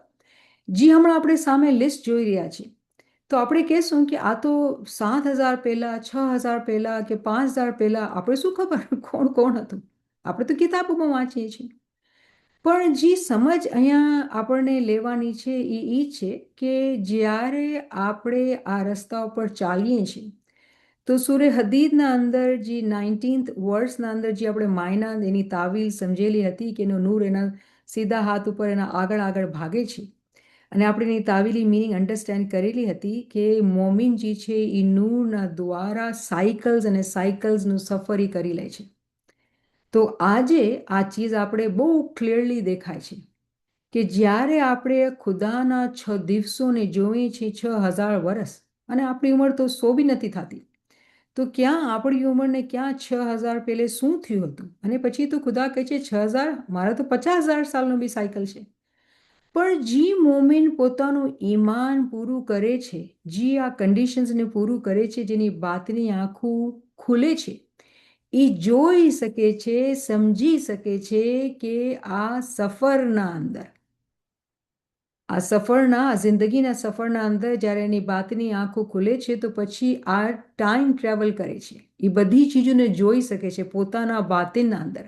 જે હમણાં આપણે સામે લિસ્ટ જોઈ રહ્યા છીએ, તો આપણે કહેશું કે આ તો 7,000 પહેલાં, 6,000 પહેલાં કે 5,000 પહેલાં, આપણે શું ખબર કોણ કોણ હતું? આપણે તો કિતાબોમાં વાંચીએ છીએ. પણ જે સમજ અહીંયા આપણને લેવાની છે એ છે કે જ્યારે આપણે આ રસ્તા ઉપર ચાલીએ છીએ, તો સૂરે હદીદના અંદર જે 19th વર્ષના અંદર જે આપણે માયના એની તાવીલ સમજેલી હતી કે એનો નૂર એના સીધા હાથ ઉપર એના આગળ આગળ ભાગે છે. અને આપણે એની તાવીલી મિનિંગ અન્ડરસ્ટેન્ડ કરેલી હતી કે મોમિન જે છે એ નૂરના દ્વારા સાયકલ્સ અને સાયકલ્સનું સફર એ કરી લે છે. તો આજે આ ચીજ આપણે બહુ ક્લિયરલી દેખાય છે કે જ્યારે આપણે ખુદાના 6 દિવસોને જોઈએ છીએ, 6,000 વર્ષ, અને આપણી ઉંમર તો 100 બી નથી થતી, તો ક્યાં આપણી ઉંમરને ક્યાં 6,000 પહેલે શું થયું હતું? અને પછી તો ખુદા કહે છે 6,000, મારા તો 50,000 સાલનો બી સાયકલ છે. પણ જે મોમિન પોતાનું ઈમાન પૂરું કરે છે, જે આ કન્ડિશન્સને પૂરું કરે છે, જેની બાતની આંખો ખુલે છે, એ જોઈ શકે છે, સમજી શકે છે કે આ સફરના અંદર, આ સફરના, જિંદગીના સફરના અંદર જ્યારે એની બાતની આંખો ખુલે છે, તો પછી આ ટાઈમ ટ્રાવેલ કરે છે. એ બધી ચીજોને જોઈ શકે છે પોતાના બાતિનના અંદર.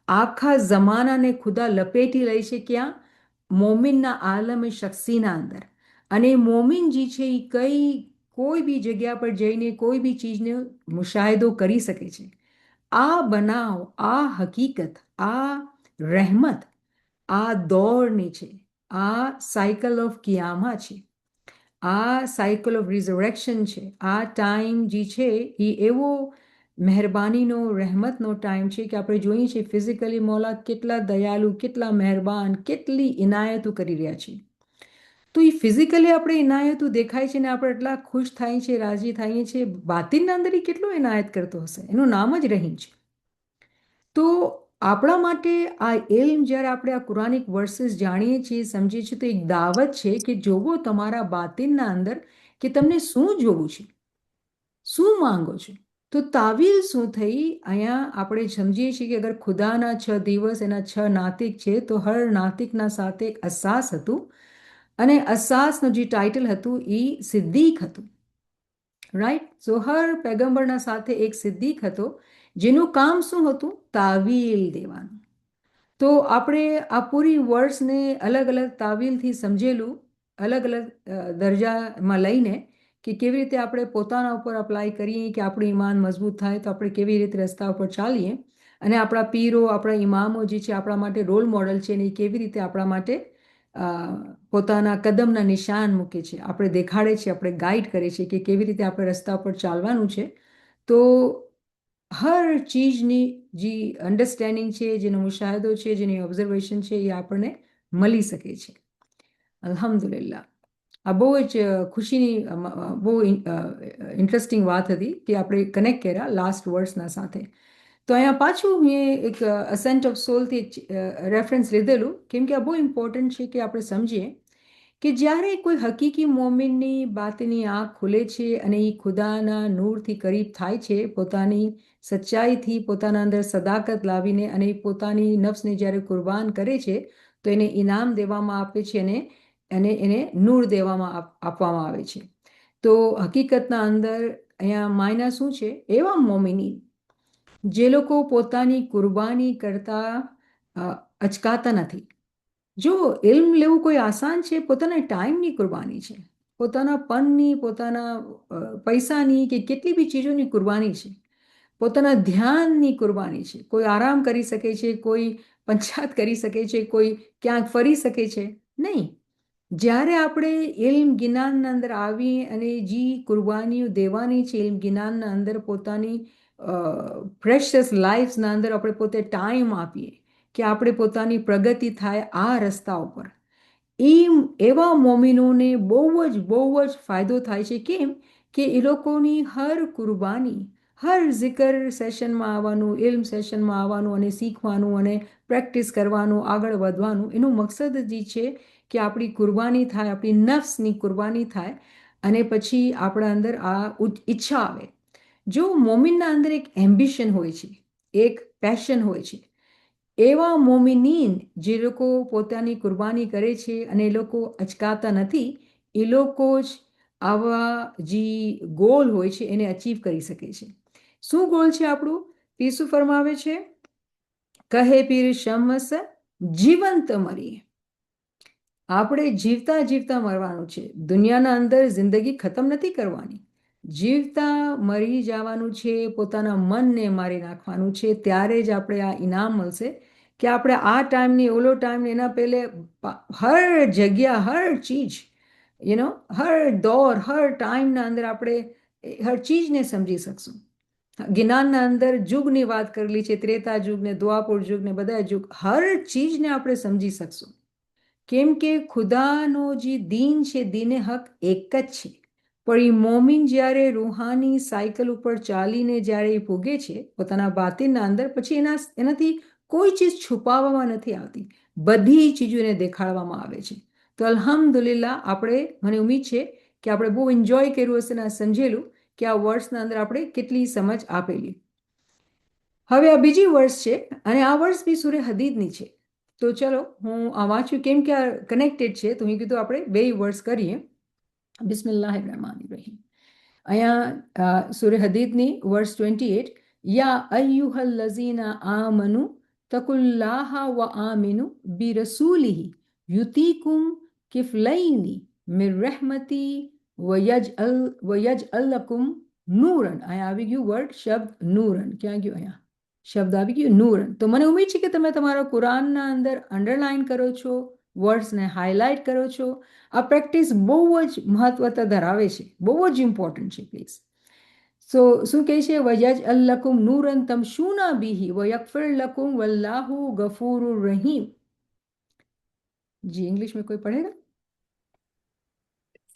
આખા જમાનાને ખુદા લપેટી લે છે ક્યાં? મોમિનના આલમે શખ્સીના અંદર. અને મોમિન જે છે એ કોઈ બી જગ્યા પર જઈને કોઈ બી ચીજને મુશાહિદો કરી શકે છે. આ બનાવ, આ હકીકત, આ રહેમત, આ દોડની છે, આ સાયકલ ઓફ કિયામા છે. આ સાયકલ ઓફ રિઝરેક્શન છે. આ ટાઈમ જે છે એ એવો મહેરબાનીનો રહેમતનો ટાઈમ છે કે આપણે જોઈએ છીએ ફિઝિકલી મોલા કેટલા દયાળુ, કેટલા મહેરબાન, કેટલી ઇનાયતો કરી રહ્યા છે. તો એ ફિઝિકલી આપણે ઇનાયતો દેખાય છે ને આપણે એટલા ખુશ થાય છે, રાજી થઈએ છીએ, બાતિનના અંદર એ કેટલો ઇનાયત કરતો હશે, એનું નામ જ રહીમ છે. તો આપણા માટે આ ઇલ્મ જ્યારે આપણે આ કુરાનિક વર્સિસ જાણીએ છીએ, સમજીએ છીએ, તો એક દાવત છે કે જોવો તમારા બાતિનના અંદર કે તમને શું જોવું છે, શું માંગો છો. તો તાવીલ શું થઈ અહીંયા આપણે સમજીએ છીએ કે અગર ખુદાના 6 દિવસ, એના 6 નાતિક છે, તો હર નાતિકના સાથે એક અસાસ હતું અને અસાસનું જે ટાઇટલ હતું એ સિદ્દીક હતું. રાઈટ. સો હર પેગમ્બરના સાથે એક સિદ્દીક હતો જેનું કામ શું હતું? તાવીલ દેવાનું. તો આપણે આ પૂરી વર્ડ્સને અલગ અલગ તાવીલથી સમજેલું, અલગ અલગ દરજામાં લઈને કે કેવી રીતે આપણે પોતાના ઉપર અપ્લાય કરીએ કે આપણું ઈમાન મજબૂત થાય, તો આપણે કેવી રીતે રસ્તા ઉપર ચાલીએ અને આપણા પીરો, આપણા ઇમામો જે છે આપણા માટે રોલ મોડલ છે ને એ કેવી રીતે આપણા માટે પોતાના કદમના નિશાન મૂકે છે, આપણે દેખાડે છે, આપણે ગાઈડ કરે છે કે કેવી રીતે આપણે રસ્તા પર ચાલવાનું છે. તો હર ચીજની જે અન્ડરસ્ટેન્ડિંગ છે, જેનો મુશાહદો છે, જેની ઓબ્ઝર્વેશન છે, એ આપણને મળી શકે છે. અલ્હમ્દુલિલ્લાહ. આ બહુ જ ખુશીની, બહુ ઇન્ટરેસ્ટિંગ વાત હતી કે આપણે કનેક્ટ કર્યા લાસ્ટ વર્ડ્સના સાથે. તો અહીંયા પાછું મેં એક અસેન્ટ ઓફ સોલથી રેફરન્સ લીધેલું, કેમ કે આ બહુ ઇમ્પોર્ટન્ટ છે કે આપણે સમજીએ કે જ્યારે કોઈ હકીકી મોમિનની બાતની આંખ ખુલે છે અને એ ખુદાના નૂરથી કરીબ થાય છે, પોતાની સચ્ચાઈથી પોતાના અંદર સદાકત લાવીને અને એ પોતાની નફ્સને જ્યારે કુરબાન કરે છે, તો એને ઇનામ દેવામાં આપે છે અને એને નૂર દેવામાં આપવામાં આવે છે. તો હકીકતના અંદર અહીંયા માયના શું છે? એવા મોમિની જે લોકો પોતાની કુરબાની કરતા અચકાતા નથી. જો ઇલ્મ લેવું કોઈ આસાન છે? પોતાના ટાઈમની કુરબાની છે, પોતાના પનની, પોતાના પૈસાની કે કેટલી બી ચીજોની કુરબાની છે, પોતાના ધ્યાનની કુરબાની છે. કોઈ આરામ કરી શકે છે, કોઈ પંચાયત કરી શકે છે, કોઈ ક્યાંક ફરી શકે છે નહીં. જ્યારે આપણે ઇલ્મ જ્ઞાનના અંદર આવીએ અને જે કુરબાનીઓ દેવાની છે ઇલ્મ જ્ઞાનના અંદર, પોતાની પ્રેશિયસ લાઈફ્સના અંદર આપણે પોતે ટાઈમ આપીએ કે આપણે પોતાની પ્રગતિ થાય આ રસ્તા ઉપર, એવા મોમિનોને બહુ જ ફાયદો થાય છે. કેમ કે એ લોકોની હર કુરબાની, હર zikr સેશનમાં આવવાનું, ઇલ્મ સેશનમાં આવવાનું અને શીખવાનું અને પ્રેક્ટિસ કરવાનું, આગળ વધવાનું, એનું મકસદ જ છે કે આપણી કુરબાની થાય, આપણી નફ્સની કુરબાની થાય અને પછી આપણા અંદર આ ઈચ્છા આવે. જો મોમિનના અંદર એક એમ્બિશન હોય છે, એક પેશન હોય છે, એવા મોમિનીન જે લોકો પોતાની કુરબાની કરે છે અને એ લોકો અચકાતા નથી, એ લોકો જ આવા જે ગોલ હોય છે એને અચીવ કરી શકે છે. શું ગોલ છે આપણું? પીસુ ફરમાવે છે, કહે પીર શમસ જીવંત મરીએ. આપણે જીવતા જીવતા મરવાનું છે. દુનિયાના અંદર જિંદગી ખતમ નથી કરવાની, જીવતા મરી જવાનું છે, પોતાના મનને મારી નાખવાનું છે. ત્યારે જ આપણે આ ઇનામ મળશે કે આપણે આ ટાઈમની, ઓલો ટાઈમ, એના પહેલે હર જગ્યા, હર ચીજ, હર દોર, હર ટાઈમના અંદર આપણે હર ચીજને સમજી શકશું. જ્ઞાનના અંદર યુગની વાત કરેલી છે, ત્રેતા યુગ ને દ્વાપર યુગ ને બધા યુગ, હર ચીજને આપણે સમજી શકશું. કેમ કે ખુદાનો જે દીન છે, દીને હક એક જ છે. પણ એ મોમિન જ્યારે રૂહાની સાયકલ ઉપર ચાલીને જ્યારે એ ભોગે છે પોતાના બાતિનના અંદર, પછી એનાથી કોઈ ચીજ છુપાવવામાં નથી આવતી, બધી ચીજો એને દેખાડવામાં આવે છે. તો અલ્હમ્દુલિલ્લાહ, આપણે, મને ઉમ્મીદ છે કે આપણે બહુ એન્જોય કર્યું હશે ને સમજેલું કે આ વર્ડ્સના અંદર આપણે કેટલી સમજ આપેલી. હવે આ બીજી વર્ડ્સ છે અને આ વર્ડ્સ બી સૂરે હદીદની છે. તો ચલો હું આ વાંચ્યું, કેમ કે આ કનેક્ટેડ છે, તો હું કીધું આપણે બે વર્ડ્સ કરીએ. બિસ્મિલ્લાહિર રહેમાનિર રહીમ. અહીંયા સૂરે હદીદની વર્સ 28, યા અય્યુહલ લઝીના આમનુ તકુલ્લાહા વ આમિનુ બી રસૂલિહી યુતીકુમ કિફલૈની મિર રહેમતી વયજઅલ લકુમ નૂરન. અહીંયા આવી ગયું વર્ડ, શબ્દ નૂરન. ક્યાં ગયું? અહીંયા શબ્દ આવી ગયું નૂરન. તો મને ઉમ્મીદ છે કે તમે તમારા કુરાનના અંદર અંડરલાઇન કરો છો, વર્ડ્સને હાઇલાઇટ કરો છો. આ પ્રેક્ટિસ બહુ જ મહત્વતા ધરાવે છે, બહુ જ ઇમ્પોર્ટન્ટ છે પ્લીઝ. સો શું કહે છે? વયજ અલ્લકુમ નૂરન તમશૂના બિહી વયગફિર લકુમ વલ્લાહુ ગફૂરુર રહીમ. जी इंग्लिश में कोई पढ़ेगा?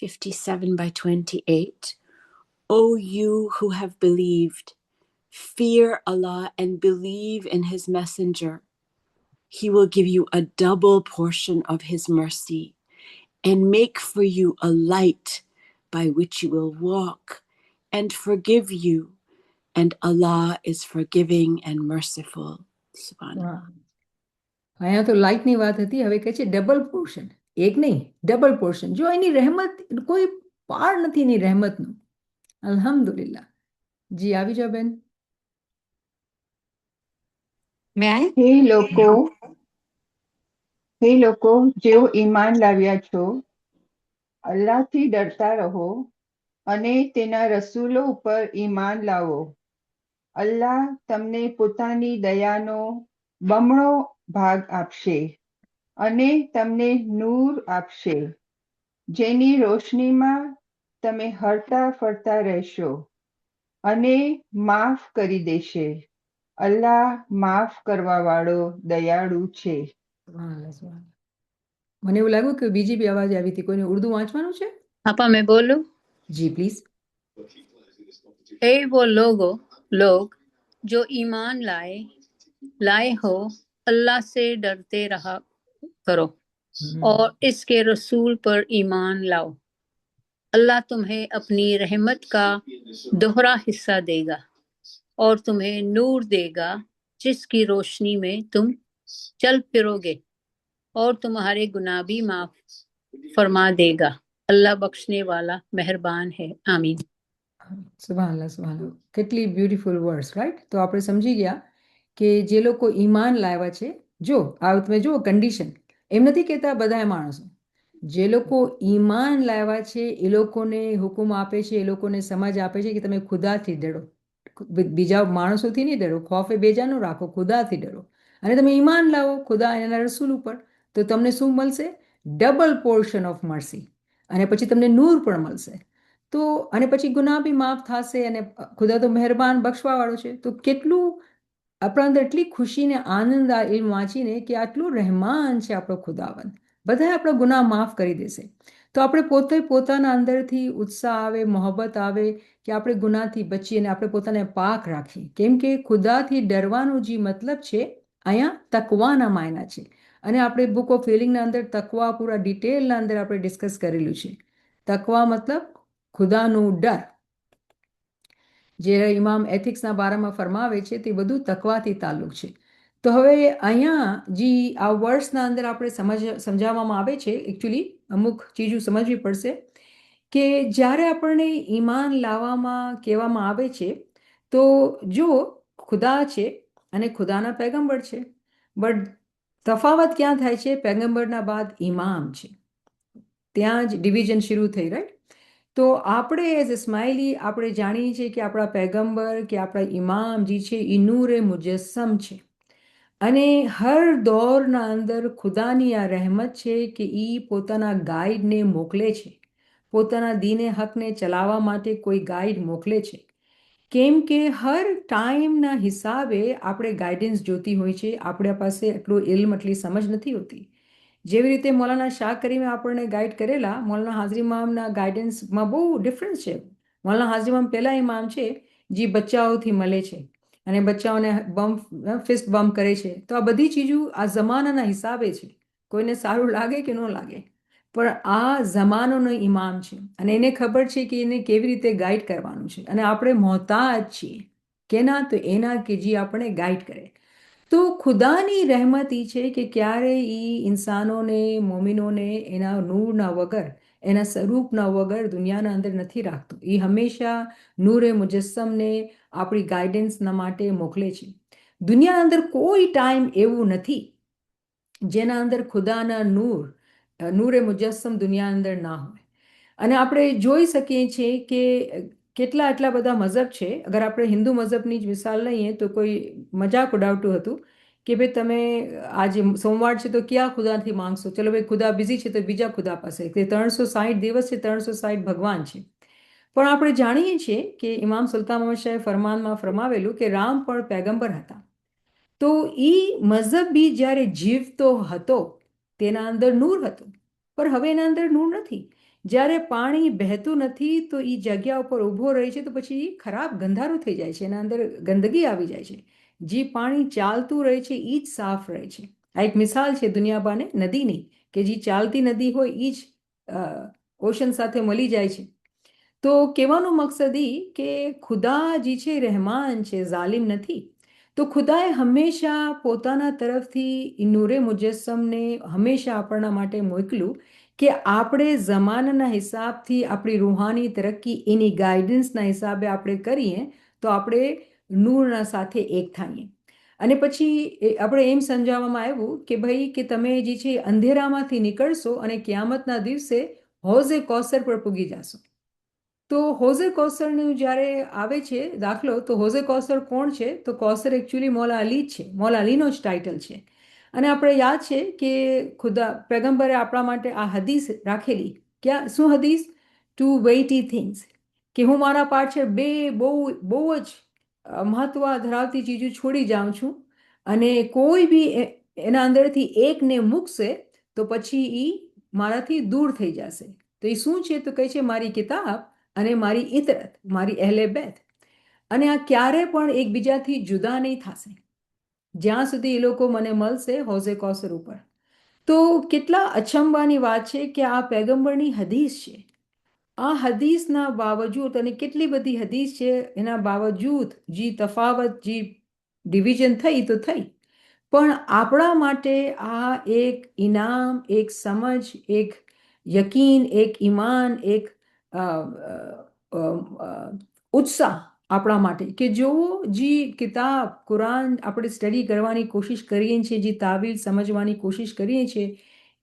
57/28. O you who have believed, fear Allah and believe in his messenger. He will give you a double portion of his mercy and make for you a light by which you will walk and forgive you. And Allah is forgiving and merciful. Subhanallah. અહીંયા તો લાઇટની વાત હતી, હવે કહે છે double portion. એક નહીં, double portion. જો એની રહેમત કોઈ પાર નથી એની રહેમતનું. અલ્હમ્દુલિલ્લાહ. જી આવી જાઓ બેન. હે લોકો જેઓ ઈમાન લાવ્યા છો, અલ્લાહથી ડરતા રહો અને તેના રસૂલો ઉપર ઈમાન લાવો. અલ્લાહ તમને પોતાની દયાનો બમણો ભાગ આપશે અને તમને નૂર આપશે, જેની રોશનીમાં તમે હરતા ફરતા રહેશો અને માફ કરી દેશે. અલ્લાહ માફ કરવાવાળો દયાળુ છે. મને એવું લાગ્યું કે બીજી બી અવાજ આવી હતી. કોઈને ઉર્દુ વાંચવાનું છે? आपा मैं बोलूं? જી પ્લીઝ. ए वो लोग जो ईमान लाए हो, अल्लाह से डरते रहा करो और इसके रसूल पर ईमान लाओ. अल्लाह तुम्हें अपनी रहमत का दोहरा हिस्सा देगा और तुम्हें नूर देगा, जिसकी रोशनी में तुम चल फिरोगे और तुम्हारे गुनाह भी माफ फरमा देगा. अल्लाह बख्शने वाला मेहरबान है. आमीन. સુભાનઅલ્લાહ, સુભાનઅલ્લાહ. કેટલી બ્યુટીફુલ વર્ડ્સ, રાઈટ? તો આપણે સમજી ગયા કે જે લોકો ઈમાન લાવ્યા છે, જો આ તમે જુઓ કન્ડિશન, એમ નથી કહેતા બધા માણસો. જે લોકો ઈમાન લાવ્યા છે એ લોકોને હુકુમ આપે છે, એ લોકોને સમજ આપે છે કે તમે ખુદાથી ડરો, બીજા માણસોથી નહીં ડરો, ખોફે બેજાનું રાખો, ખુદાથી ડરો અને તમે ઈમાન લાવો ખુદા એના રસૂલ ઉપર, તો તમને શું મળશે? ડબલ પોર્શન ઓફ મર્સી, અને પછી તમને નૂર પણ મળશે. તો અને પછી ગુનાહ બી માફ થશે અને ખુદા તો મહેરબાન બક્ષવાવાળો છે. તો કેટલું આપણા અંદર એટલી ખુશી ને આનંદ આ એ વાંચીને કે આટલું રહેમાન છે આપણો ખુદાવંદ, બધા આપણો ગુનાહ માફ કરી દેશે. તો આપણે પોતે પોતાના અંદરથી ઉત્સાહ આવે, મોહબ્બત આવે કે આપણે ગુનાહથી બચીએ અને આપણે પોતાને પાક રાખીએ. કેમ કે ખુદાથી ડરવાનો જે મતલબ છે અહીંયા તકવાના માયના છે, અને આપણે બુક ઓફ ફીલિંગના અંદર તકવા પૂરા ડિટેલના અંદર આપણે ડિસ્કસ કરેલું છે. તકવા મતલબ ખુદાનું ડર. જે ઇમામ એથિક્સના બારામાં ફરમાવે છે તે બધું તકવાથી તાલ્લુક છે. તો હવે અહીંયા જે આ વર્ડ્સના અંદર આપણે સમજાવવામાં આવે છે, એકચ્યુઅલી અમુક ચીજો સમજવી પડશે કે જ્યારે આપણને ઈમાન લાવવામાં કહેવામાં આવે છે તો જો ખુદા છે અને ખુદાના પૈગંબર છે, બટ તફાવત ક્યાં થાય છે? પૈગંબરના બાદ ઇમામ છે, ત્યાં જ ડિવિઝન શરૂ થઈ, રાઈટ? તો આપણે એઝ અ સ્માઇલી આપણે જાણીએ છીએ કે આપણા પૈગંબર કે આપણા ઇમામ જે છે એ નૂરે મુજસ્સમ છે, અને હર દોરના અંદર ખુદાની આ રહેમત છે કે એ પોતાના ગાઈડને મોકલે છે, પોતાના દીને હકને ચલાવવા માટે કોઈ ગાઈડ મોકલે છે. કેમ કે હર ટાઈમના હિસાબે આપણે ગાઈડન્સ જોતી હોય છે. આપણા પાસે એટલું ઇલ્મ, એટલી સમજ નથી હોતી. જેવી રીતે મૌલાના શાહ કરીમે આપણને ગાઈડ કરેલા, મૌલાના હાજરી ઇમામના ગાઈડન્સમાં બહુ ડિફરન્સ છે. મૌલાના હાજરી ઇમામ પહેલા ઇમામ છે જે બચ્ચાઓથી મળે છે અને બચ્ચાઓને ફિસ્ટ બમ્પ કરે છે. તો આ બધી ચીજો આ જમાનાના હિસાબે છે. કોઈને સારું લાગે કે ન લાગે, પણ આ જમાનોનો ઇમામ છે અને એને ખબર છે કે એને કેવી રીતે ગાઈડ કરવાનું છે. અને આપણે મોહતાજ છીએ કેના? તો એના કે જે આપણે ગાઈડ કરે. તો ખુદાની રહેમત એ છે કે ક્યારે એ ઇન્સાનોને, મોમિનોને એના નૂરના વગર, એના સ્વરૂપના વગર દુનિયાના અંદર નથી રાખતો. એ હંમેશા નૂરે મુજસ્સમને આપણી ગાઈડન્સના માટે મોકલે છે. દુનિયાના અંદર કોઈ ટાઈમ એવું નથી જેના અંદર ખુદાના નૂરે મુજસ્સમ દુનિયા અંદર ના હોય. અને આપણે જોઈ શકીએ છીએ કે એટલા બધા મઝહબ છે. અગર આપણે હિન્દુ મઝહબની જ મિસાલ લઈએ તો કોઈ મજાક ઉડાવતું હતું કે ભાઈ તમે આજે સોમવાર છે તો ક્યાં ખુદાથી માંગશો? ચલો ભાઈ ખુદા બિઝી છે તો બીજા ખુદા પાસે, કે 360 દિવસ છે, 360 ભગવાન છે. પણ આપણે જાણીએ છીએ કે ઇમામ સુલતાન મહમદ શાહે ફરમાનમાં ફરમાવેલું કે રામ પણ પેગમ્બર હતા. તો એ મઝહબ બી જ્યારે જીવતો હતો તેના અંદર નૂર હતું, પણ હવે એના અંદર નૂર નથી. જ્યારે પાણી બહેતું નથી તો એ જગ્યા ઉપર ઊભો રહે છે તો પછી એ ખરાબ ગંધારું થઈ જાય છે, એના અંદર ગંદકી આવી જાય છે. જે પાણી ચાલતું રહે છે એ જ સાફ રહે છે. આ એક મિસાલ છે દુનિયાબાને નદીની, કે જે ચાલતી નદી હોય એ જ ઓશન સાથે મળી જાય છે. તો કહેવાનો મકસદ એ કે ખુદા જે છે રહેમાન છે, ઝાલિમ નથી. તો ખુદાએ હંમેશા પોતાના તરફથી નૂરે મુજસ્સમને હંમેશા આપણા માટે મોકલ્યું કે આપણે જમાનાના હિસાબથી આપણી રૂહાની તરક્કી એની ગાઈડન્સના હિસાબે આપણે કરીએ તો આપણે નૂરના સાથે એક થઈએ. અને પછી આપણે એમ સમજાવવામાં આવ્યું કે ભાઈ કે તમે જે છે અંધેરામાંથી નીકળશો અને ક્યામતના દિવસે હૌઝે કૌસર પર પૂગી જશો. તો હૌઝે કૌસરનું જ્યારે આવે છે દાખલો, તો હૌઝે કૌસર કોણ છે? તો કૌસર એકચ્યુઅલી મૌલા અલી જ છે, મૌલા અલીનો જ ટાઇટલ છે. અને આપણે યાદ છે કે ખુદા પેગમ્બરે આપણા માટે આ હદીસ રાખેલી. ક્યાં શું હદીસ? ટુ વેઇટી થિંગ્સ, કે હું મારા પાછળ બે બહુ જ મહત્વ ધરાવતી ચીજો છોડી જાઉં છું, અને કોઈ બી એના અંદરથી એકને મૂકશે તો પછી એ મારાથી દૂર થઈ જશે. તો એ શું છે? તો કહે છે મારી કિતાબ અને મારી ઇતરત, મારી અહેલે બેત. અને આ ક્યારે પણ એકબીજાથી જુદા નહીં થશે જ્યાં સુધી એ લોકો મને મળશે હૌઝે કૌસર ઉપર. તો કેટલા અચંબાની વાત છે કે આ પેગમ્બરની હદીસ છે. આ હદીસના બાવજૂદ, અને કેટલી બધી હદીસ છે એના બાવજૂદ જે તફાવત, જે ડિવિઝન થઈ તો થઈ, પણ આપણા માટે આ એક ઇનામ, એક સમજ, એક યકીન, એક ઈમાન, એક ઉત્સાહ આપણા માટે કે જો જે કિતાબ કુરાન આપણે સ્ટડી કરવાની કોશિશ કરીએ છીએ, જે તાવીલ સમજવાની કોશિશ કરીએ છીએ,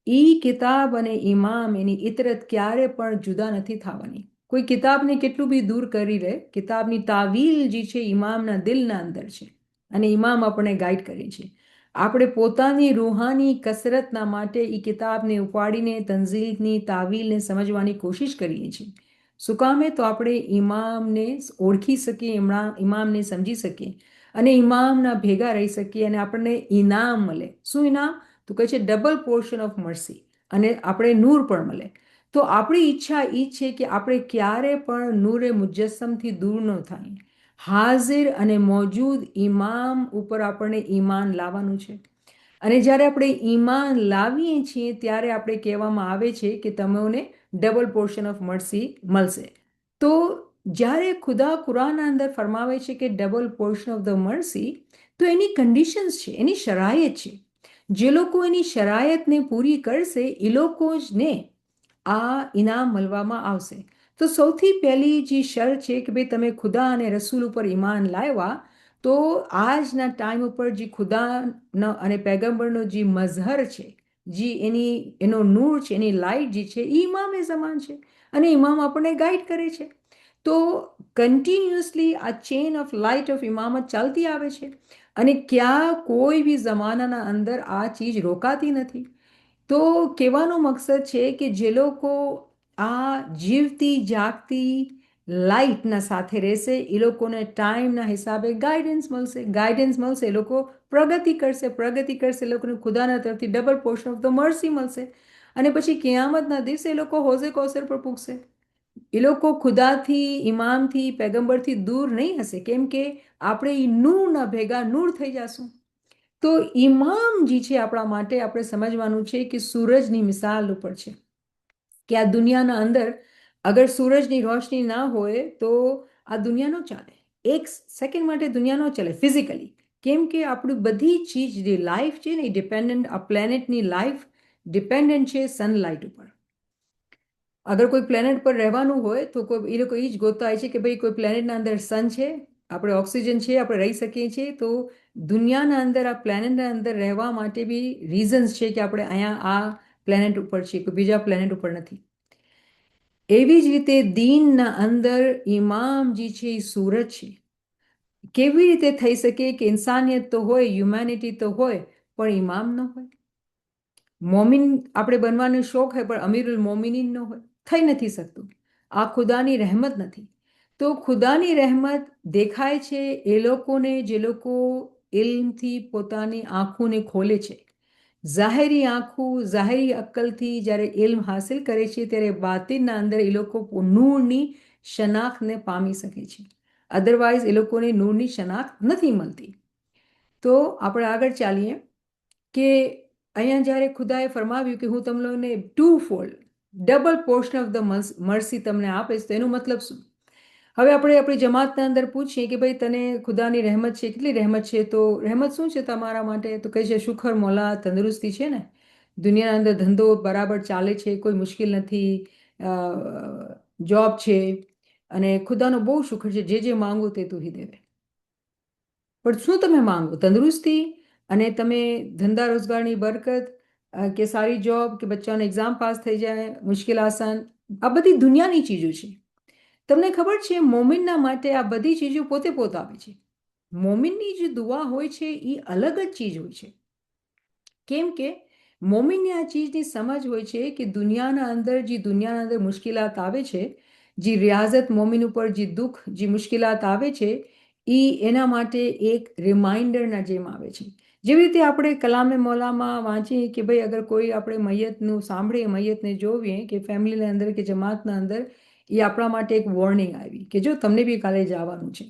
એ કિતાબ અને ઇમામ એની ઇતરત ક્યારે પણ જુદા નથી થવાની. કોઈ કિતાબને કેટલું બી દૂર કરી લે, કિતાબની તાવીલ જે છે ઇમામના દિલના અંદર છે, અને ઇમામ આપણને ગાઈડ કરે છે. આપણે પોતાની રૂહાની કસરતના માટે એ કિતાબને ઉપાડીને તંઝીલની તાવીલને સમજવાની કોશિશ કરીએ છીએ. શું કામે? તો આપણે ઇમામને ઓળખી શકીએ, ઇમામને સમજી શકીએ, અને ઇમામના ભેગા રહી શકીએ, અને આપણને ઇનામ મળે. શું ઇનામ? તો કહે છે ડબલ પોર્શન ઓફ મર્સી, અને આપણે નૂર પણ મળે. તો આપણી ઈચ્છા એ છે કે આપણે ક્યારે પણ નૂરે મુજસ્સમથી દૂર ન થાય. હાજિર અને મોજૂદ ઇમામ ઉપર આપણને ઈમાન લાવવાનું છે. અને જ્યારે આપણે ઈમાન લાવીએ છીએ ત્યારે આપણે કહેવામાં આવે છે કે તમને ડબલ પોર્શન ઓફ મર્સી મળશે. તો જ્યારે ખુદા કુરાનના અંદર ફરમાવે છે કે double portion of the Mersey, તો એની કન્ડિશન્સ છે, એની શરાયત છે. જે લોકો એની શરાયતને પૂરી કરશે એ લોકો જને આ ઇનામ મળવામાં આવશે. તો સૌથી પહેલી જે શરત છે કે ભાઈ તમે ખુદા અને રસૂલ ઉપર ઈમાન લાવ્યા, તો આજના ટાઈમ ઉપર જે ખુદાનો અને પેગમ્બરનો જે મઝહર છે, જે એનો નૂર છે, એની લાઇટ જે છે, એ ઇમામ ઝમાન છે, અને ઇમામ આપણને ગાઈડ કરે છે. તો કન્ટિન્યુઅસલી આ ચેન ઓફ લાઇટ ઓફ ઇમામત ચાલતી આવે છે, અને ક્યાં કોઈ બી જમાનાના અંદર આ ચીજ રોકાતી નથી. તો કહેવાનો મકસદ છે કે જે લોકો આ જીવતી જાગતી લાઇટના સાથે રહેશે એ લોકોને ટાઈમના હિસાબે ગાઈડન્સ મળશે, એ લોકો પ્રગતિ કરશે, એ લોકોને ખુદાના તરફથી double portion of the Mersey મળશે. અને પછી કિયામતના દિવસે એ લોકો હૌઝે કૌસર પર પૂગશે. એ લોકો ખુદાથી, ઇમામથી, પેગમ્બરથી દૂર નહીં હશે, કેમ કે આપણે એ નૂરના ભેગા નૂર થઈ જશું. તો ઇમામ જે છે આપણા માટે આપણે સમજવાનું છે કે સૂરજની મિસાલ ઉપર છે, કે આ દુનિયાના અંદર અગર સૂરજની રોશની ના હોય તો આ દુનિયા ન ચાલે. એક સેકન્ડ માટે દુનિયા ન ચાલે ફિઝિકલી, કેમ કે આપણી બધી ચીજ જે લાઈફ છે ને એ ડિપેન્ડન્ટ, આ પ્લેનેટની લાઈફ ડિપેન્ડન્ટ છે સનલાઇટ ઉપર. અગર કોઈ પ્લેનેટ પર રહેવાનું હોય તો એ લોકો એ જ ગોતતા હોય છે કે ભાઈ કોઈ પ્લેનેટના અંદર સન છે, આપણે ઓક્સિજન છે, આપણે રહી શકીએ છીએ. તો દુનિયાના અંદર, આ પ્લેનેટના અંદર રહેવા માટે બી રીઝન્સ છે કે આપણે અહીંયા આ પ્લેનેટ ઉપર છીએ, કોઈ બીજા પ્લેનેટ ઉપર નથી. એવી જ રીતે દીનના અંદર ઇમામ જે છે એ સૂરજ છે. કેવી રીતે થઈ શકે કે ઇન્સાનિયત તો હોય, હ્યુમેનિટી તો હોય, પણ ઇમામ ન હોય? મોમિન આપણે બનવાનો શોખ હોય પણ અમીરુલ મોમિનીન ન હોય, થઈ નથી શકતું. આ ખુદાની રહેમત નથી. તો ખુદાની રહેમત દેખાય છે એ લોકોને જે લોકો ઇલ્મથી પોતાની આંખોને ખોલે છે. જાહેરી આંખો, જાહેરી અક્કલથી જ્યારે ઇલ્મ હાસિલ કરે છે ત્યારે બાતિનના અંદર એ લોકો નૂરની શનાખ્તને પામી શકે છે. અદરવાઇઝ એ લોકોને નૂરની શનાખ્ત નથી મળતી. તો આપણે આગળ ચાલીએ કે અહીંયા જ્યારે ખુદાએ ફરમાવ્યું કે હું તમને 2-fold double portion of the Mersey તમને આપીશ, તો એનો મતલબ શું? હવે આપણે આપણી જમાતના અંદર પૂછીએ કે ભાઈ તને ખુદાની રહેમત છે, કેટલી રહેમત છે? તો રહેમત શું છે તમારા માટે? તો કહે છે શુખર મોલા, તંદુરસ્તી છે ને, દુનિયાના અંદર ધંધો બરાબર ચાલે છે, કોઈ મુશ્કેલ નથી, જોબ છે, અને ખુદાનો બહુ શુક્ર છે, જે માંગો તે તું હી દેવે. પણ શું તમે માંગો? તંદુરસ્તી અને તમે ધંધા રોજગારની બરકત, કે સારી જોબ, કે બચ્ચાનો એક્ઝામ પાસ થઈ જાય, મુશ્કેલ આસાન, આ બધી દુનિયાની ચીજો છે. તમને ખબર છે મોમિનના માટે આ બધી ચીજો પોતે આપે છે. મોમિનની જે દુઆ હોય છે એ અલગ જ ચીજ હોય છે. કેમ કે મોમિનની આ ચીજની સમજ હોય છે કે દુનિયાના અંદર મુશ્કેલાત આવે છે, જે રિયાઝત મોમિન ઉપર જે દુઃખ, જે મુશ્કેલાત આવે છે, એ એના માટે એક રિમાઇન્ડરના જેમ આવે છે. જેવી રીતે આપણે કલામે મૌલામાં વાંચીએ કે ભાઈ અગર કોઈ આપણે મૈયતનું સાંભળીએ, મૈયતને જોવીએ કે ફેમિલીના અંદર કે જમાતના અંદર, એ આપણા માટે એક વોર્નિંગ આવી કે જો તમને બી કાલે જવાનું છે.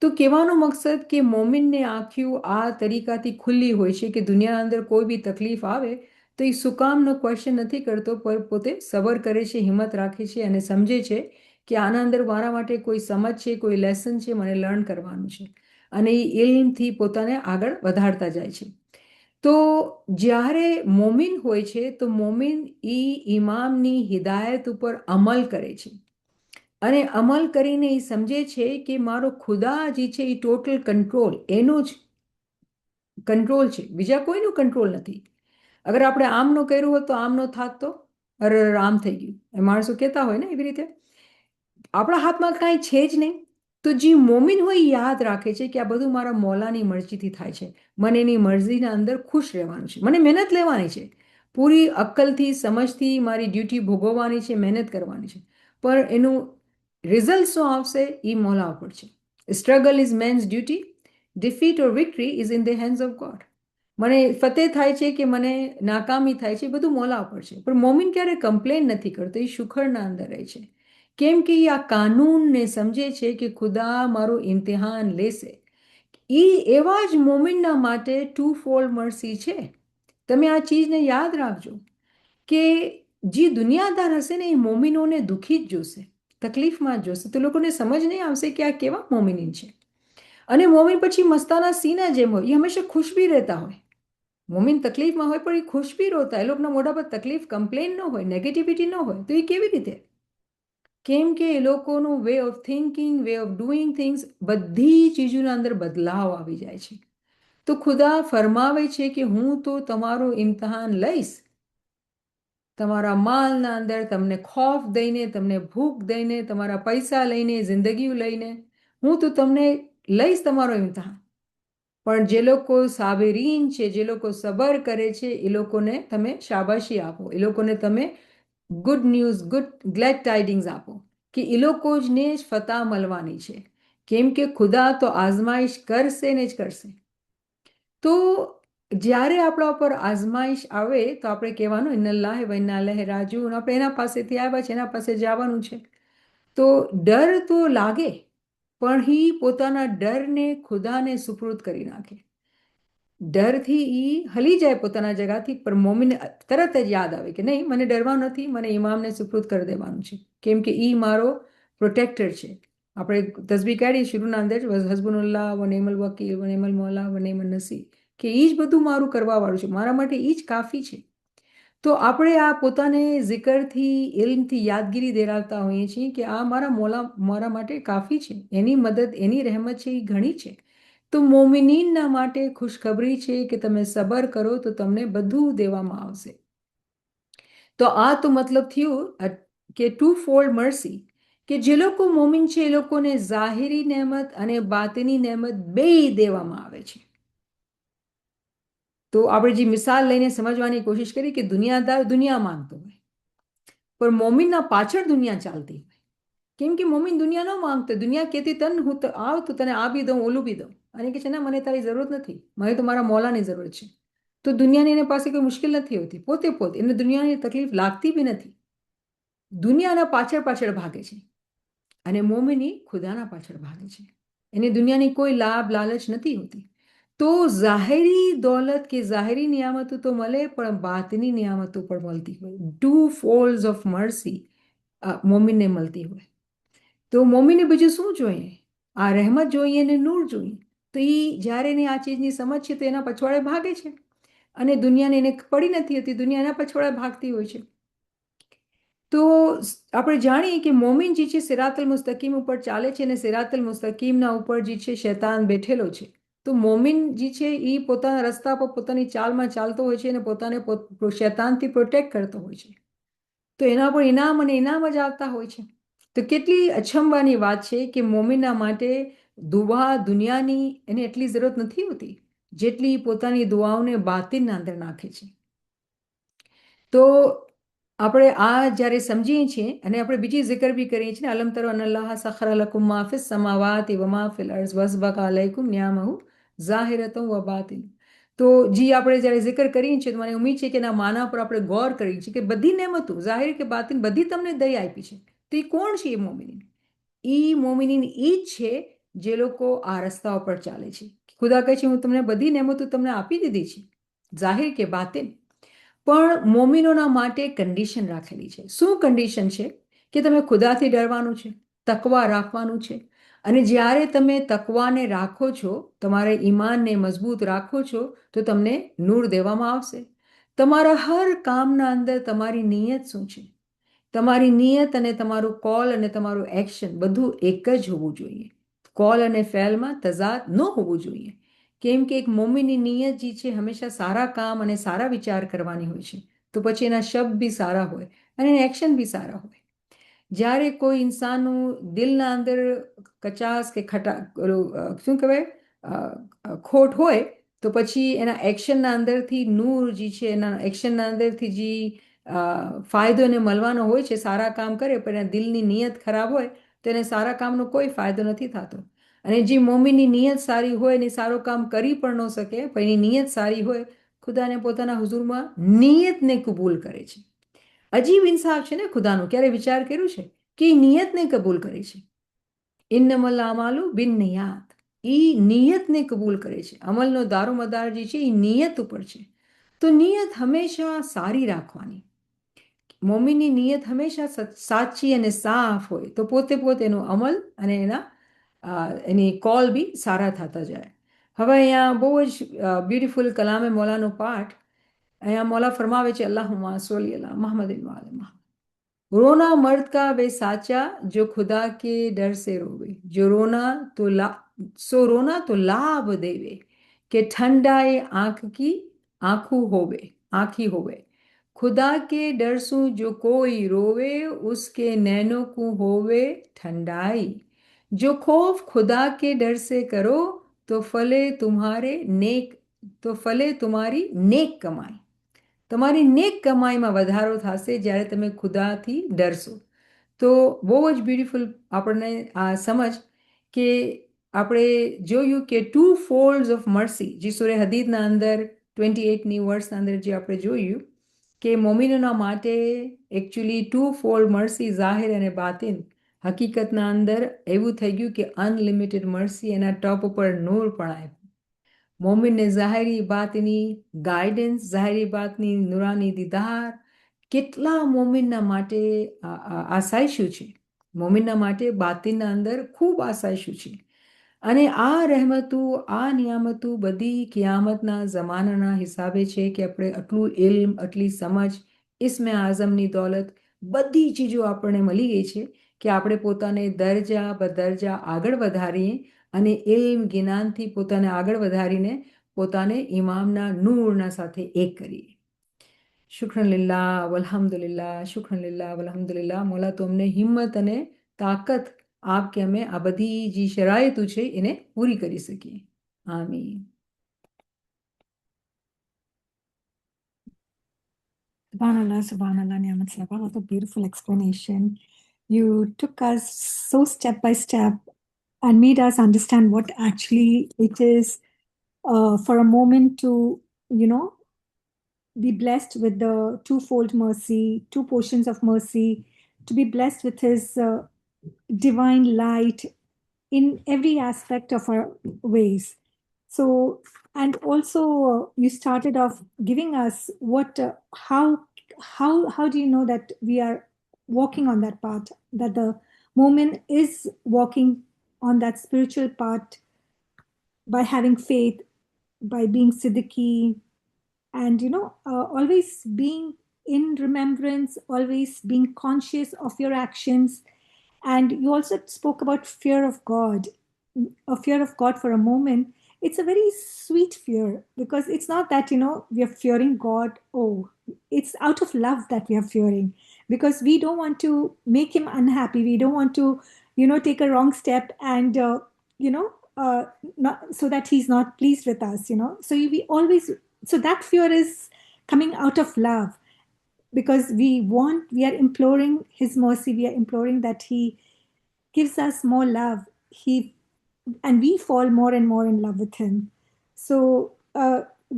તો કહેવાનો મકસદ કે મોમિનને આંખ્યું આ તરીકાથી ખુલ્લી હોય છે કે દુનિયાના અંદર કોઈ બી તકલીફ આવે તો એ સુકામનો ક્વેશ્ચન નથી કરતો, પણ પોતે સબર કરે છે, હિંમત રાખે છે અને સમજે છે કે આના અંદર મારા માટે કોઈ સમજ છે, કોઈ લેસન છે, મને લર્ન કરવાનું છે, અને એ ઇલ્મથી પોતાને આગળ વધારતા જાય છે. તો જ્યારે મોમિન હોય છે તો મોમિન એ ઇમામની હિદાયત ઉપર અમલ કરે છે, અને અમલ કરીને એ સમજે છે કે મારો ખુદા જે છે એ ટોટલ કંટ્રોલ, એનો જ કંટ્રોલ છે, બીજા કોઈનું કંટ્રોલ નથી. અગર આપણે આમ નો કર્યું હોત તો આમ નો થાત, તો અરે આમ થઈ ગયું, એ માણસો કહેતા હોય ને એવી રીતે. આપણા હાથમાં કાંઈ છે જ નહીં. તો જે મોમિન હોય એ યાદ રાખે છે કે આ બધું મારા મૌલાની મરજીથી થાય છે, મને એની મરજીના અંદર ખુશ રહેવાનું છે, મને મહેનત લેવાની છે, પૂરી અક્કલથી, સમજથી મારી ડ્યુટી ભોગવવાની છે, મહેનત કરવાની છે, પણ એનું રિઝલ્ટ શું આવશે એ મૌલા ઉપર છે. Struggle is man's duty, defeat or victory is in the hands of God. મને ફતેહ થાય છે કે મને નાકામી થાય છે, બધું મૌલા ઉપર છે. પણ મોમિન ક્યારે કમ્પ્લેન નથી કરતો, એ શુખરના અંદર રહે છે. કેમ કે આ કાનૂનને સમજે છે કે ખુદા મારું ઇમ્તિહાન લેશે. એ એવા જ મોમિનના માટે 2-fold મર્સી છે. તમે આ ચીજને યાદ રાખજો કે જે દુનિયાદાર હશે ને એ મોમિનોને દુઃખી જ જોશે, તકલીફમાં જ જોશે, તો લોકોને સમજ નહીં આવશે કે આ કેવા મોમિનીન છે. અને મોમિન પછી મસ્તાના સીના જેમ હોય, એ હંમેશા ખુશ બી રહેતા હોય. મોમિન તકલીફમાં હોય પણ એ ખુશ બી રોતા, એ લોકોના મોઢા પર તકલીફ, કમ્પ્લેન ન હોય, નેગેટિવિટી ન હોય. તો એ કેવી રીતે? કેમ કે એ લોકોનું way of thinking, way of doing things, બધી ચીજોના અંદર બદલાવ આવી જાય છે. તો ખુદા ફરમાવે છે કે હું તો તમારું ઇમ્તિહાન લઈશ, તમારા માલના અંદર તમને ખોફ દઈને, તમને ભૂખ દઈને, તમારા પૈસા લઈને, જિંદગીઓ લઈને, હું તો તમને લઈશ તમારો ઇમ્તિહાન. પણ જે લોકો સાબેરીન છે, જે લોકો સબર કરે છે, એ લોકોને તમે શાબાશી આપો, એ લોકોને તમે ગુડ ન્યૂઝ, ગ્લેડ ટાઇડિંગ્સ આપો કે એ લોકો જને જ ફતહ મળવાની છે. કેમ કે ખુદા તો આઝમાઈશ કરશે ને જ કરશે. તો જ્યારે આપણા ઉપર આઝમાઈશ આવે તો આપણે કહેવાનું ઇન્નલ્લાહ વ ઇન્ના ઇલૈહિ રાજીઉન, આપણે એના પાસેથી આવ્યા છે, એના પાસે જવાનું છે. તો ડર તો લાગે, પણ એ પોતાના ડરને ખુદાને સુપૃત કરી નાખે. ડરથી એ હલી જાય પોતાના જગાથી, પણ મોમિન તરત જ યાદ આવે કે નહીં, મને ડરવાનું નથી, મને ઇમામને સુપૃત કરી દેવાનું છે, કેમ કે એ મારો પ્રોટેક્ટર છે. આપણે તસબીહ કાઢી શરૂના અંદર હસબુનલ્લાહ વ નિઅમલ વકીલ વ નિઅમલ મૌલા વ નિઅમન નસીર, કે એ જ બધું મારું કરવાવાળું છે, મારા માટે એ જ કાફી છે. તો આપણે આ પોતાને zikરથી, ઇલ્મથી યાદગીરી દેરાવતા હોઈએ છીએ કે આ મારા મૌલા મારા માટે કાફી છે, એની મદદ, એની રહેમત છે એ ઘણી છે. તો મોમિનીનના માટે ખુશખબરી છે કે તમે સબર કરો તો તમને બધું દેવામાં આવશે. તો આ તો મતલબ થયું કે 2-fold મર્સી, કે જે લોકો મોમિન છે એ લોકોને ઝાહિરી નેમત અને બાતિની નેમત બેય દેવામાં આવે છે. તો આપણે જે મિસાલ લઈને સમજવાની કોશિશ કરી કે દુનિયાદાર દુનિયા માંગતો હોય, પણ મોમિનના પાછળ દુનિયા ચાલતી હોય. કેમ કે મોમિન દુનિયા ન માંગતો, દુનિયા કહેતી તન હું આવ તો તને આ બી દઉં ઓલું બી દઉં, અને કે છે ના મને તારી જરૂરત નથી, મને તો મારા મોલાની જરૂર છે. તો દુનિયાની એને પાસે કોઈ મુશ્કેલ નથી હોતી, પોતે એને દુનિયાની તકલીફ લાગતી બી નથી. દુનિયાના પાછળ પાછળ ભાગે છે અને મોમિની ખુદાના પાછળ ભાગે છે. એને દુનિયાની કોઈ લાભ લાલચ નથી હોતી. તો ઝાહિરી દોલત કે ઝાહિરી નિયામતો તો મળે, પણ બાતની નિયામતો પણ મળતી હોય. 2 folds ઓફ મર્સી મોમિનને મળતી હોય. તો મોમિને બીજું શું જોઈએ? આ રહેમત જોઈએ ને નૂર જોઈએ. તો એ જ્યારે એને આ ચીજની સમજ છે તો એના પછવાડે ભાગે છે, અને દુનિયાને એને પડી નથી હોતી, દુનિયા એના પછવાડે ભાગતી હોય છે. તો આપણે જાણીએ કે મોમિન જે છે સિરાતલ મુસ્તકીમ ઉપર ચાલે છે, અને સિરાતલ મુસ્તકીમના ઉપર જે છે શૈતાન બેઠેલો છે. તો મોમિન જે છે એ પોતાના રસ્તા પર પોતાની ચાલમાં ચાલતો હોય છે અને પોતાને શૈતાનથી પ્રોટેક્ટ કરતો હોય છે. તો એના પર ઇનામ અને ઇનામ જ આવતા હોય છે. તો કેટલી અચંબાની વાત છે કે મોમિનના માટે દુઆ દુનિયાની એને એટલી જરૂરત નથી હોતી જેટલી પોતાની દુઆઓને બાતિનના અંદર નાખે છે. તો આપણે આ જ્યારે સમજીએ છીએ અને આપણે બીજી જિકર બી કરીએ છીએ, અલમ તરો અનલ્લાહ સખરા લકુમ મા ફિસ સમાવાતિ વ મા ફિલ અર્ઝ વસબકા અલૈકુમ નિયામહુ ઝાહિરતન વ બાતિન. તો જે આપણે જ્યારે જિકર કરીએ છીએ તો મને ઉમ્મીદ છે કે એના માના પર આપણે ગૌર કરીએ છીએ કે બધી નેમતો ઝાહિર કે બાતિન બધી તમને દઈ આપી છે. તો એ કોણ છે? એ મોમિનીન. એ મોમિનીન એ જ છે જે લોકો આ રસ્તા ઉપર ચાલે છે. ખુદા કહે છે હું તમને બધી નેમતો તમને આપી દીધી છે, ઝાહિર કે બાતિન. પણ મોમિનોના માટે કન્ડિશન રાખેલી છે. શું કન્ડિશન છે? કે તમે ખુદાથી ડરવાનું છે, તકવા રાખવાનું છે, અને જ્યારે તમે તકવાને રાખો છો, તમારે ઈમાનને મજબૂત રાખો છો, તો તમને નૂર દેવામાં આવશે. તમારા હર કામના અંદર તમારી નિયત શું છે? તમારી નિયત અને તમારું કોલ અને તમારું એક્શન બધું એક જ હોવું જોઈએ. કોલ અને ફેલમાં તઝાદ ન હોવું જોઈએ. કેમ કે એક મોમિનની નિયત જે છે હંમેશા સારા કામ અને સારા વિચાર કરવાની હોય છે. તો પછી એના શબ્દ બી સારા હોય અને એના એક્શન બી સારા હોય. જ્યારે કોઈ ઇન્સાનનું દિલના અંદર કચાસ કે શું કહેવાય ખોટ હોય, તો પછી એના એક્શનના અંદરથી નૂર જે છે એના એક્શનના અંદરથી જે ફાયદો એને મળવાનો હોય છે, સારા કામ કરે પણ એના દિલની નિયત ખરાબ હોય તો એને સારા કામનો કોઈ ફાયદો નથી થતો. અને જે મોમીની નિયત સારી હોય ને સારું કામ કરી પણ ન શકે, પણ એની નિયત સારી હોય, ખુદાને પોતાના હુઝુરમાં નિયતને કબૂલ કરે છે. અજીબ ઇન્સાફ છે ને ખુદાનું. ક્યારે વિચાર કર્યું છે કે એ નિયતને કબૂલ કરે છે? ઇન્નમલ અમાલુ બિન નિયાત. એ નિયતને કબૂલ કરે છે. અમલનો દારોમદાર જે છે એ નિયત ઉપર છે. તો નિયત હંમેશા સારી રાખવાની. મોમીની નિયત હંમેશા સાચી અને સાફ હોય તો પોતે એનો અમલ અને એની કોલ બી સારા થતા જાય. હવે અહીંયા બહુ જ બ્યુટિફુલ કલામે મોલાનો પાઠ અહીંયા મોલા ફરમાવે છે, અલ્લાहुम्मा सल्ली अला मुहम्मदिन व आले मुहम्मद. रोना मर्द का वे साचा जो खुदा के डर से रोवे, जो रोना तो लाभ देवे કે ઠંડાએ आंखी होवे खुदा के डर सु जो कोई रोवे उसके नैनों को होवे ठंडाई. जो खौफ खुदा के डर से करो तो फले तुम्हारी नेक कमाई. તમારી નેક કમાઈમાં વધારો થશે જ્યારે તમે ખુદાથી ડરશો. તો બહુ જ બ્યુટિફુલ આપણને આ સમજ કે આપણે જોયું કે 2 folds ઓફ મર્સી જે સૂરે હદીદના અંદર 28ની વર્સના અંદર જે આપણે જોયું કે મોમિનોના માટે એકચ્યુઅલી 2 fold મર્સી ઝાહિર અને બાતિન. હકીકતના અંદર એવું થઈ ગયું કે અનલિમિટેડ મર્સી એના ટોપ ઉપર નૂર પણ આવ્યું. મોમિનને ઝાહિરી બાતની ગાઈડન્સ, ઝાહિરી બાતની નુરાની દીદાર કેટલા મોમિનના માટે આસાઈશું છે. મોમિનના માટે બાતિનના અંદર ખૂબ આસાઈશું છે. અને આ રહેમતું આ નિયામતું બધી કિયામતના જમાનાના હિસાબે છે કે આપણે આટલું ઇલ્મ, આટલી સમજ, ઇસ્મે આઝમની દોલત બધી ચીજો આપણને મળી ગઈ છે કે આપણે પોતાને દરજા બદરજા આગળ વધારીએ અને ઇલ્મ જ્ઞાનથી પોતાને આગળ વધારીને પોતાને ઇમામના નૂરના સાથે એક કરીએ. શુક્રન લિલ્લાહ વલ્હમ્દુલિલ્લાહ, શુક્રન લિલ્લાહ વલ્હમ્દુલિલ્લાહ. મોલા તો અમને હિંમત અને તાકત આપ કે અમે આ બધી જે શરાયતો છે એને પૂરી કરી શકીએ. આમીન. Subhanallah, Ni'mat Sahaba. What a beautiful explanation. You took us so step by step and made us understand what actually it is for a moment to, be blessed with the twofold mercy, two portions of mercy, to be blessed with His divine light in every aspect of our ways. So, and also you started off giving us what, how do you know that we are walking on that path, that the moment is walking on that spiritual path by having faith, by being siddiqui, and always being in remembrance, always being conscious of your actions. And you also spoke about fear of God, a fear of God for a moment. It's a very sweet fear, because it's not that we are fearing God. Oh, it's out of love that we are fearing, because we don't want to make Him unhappy. We don't want to take a wrong step and not so that He's not pleased with us. So we always, so that fear is coming out of love, because we are imploring His mercy. We are imploring that He gives us more love. And we fall more and more in love with Him. So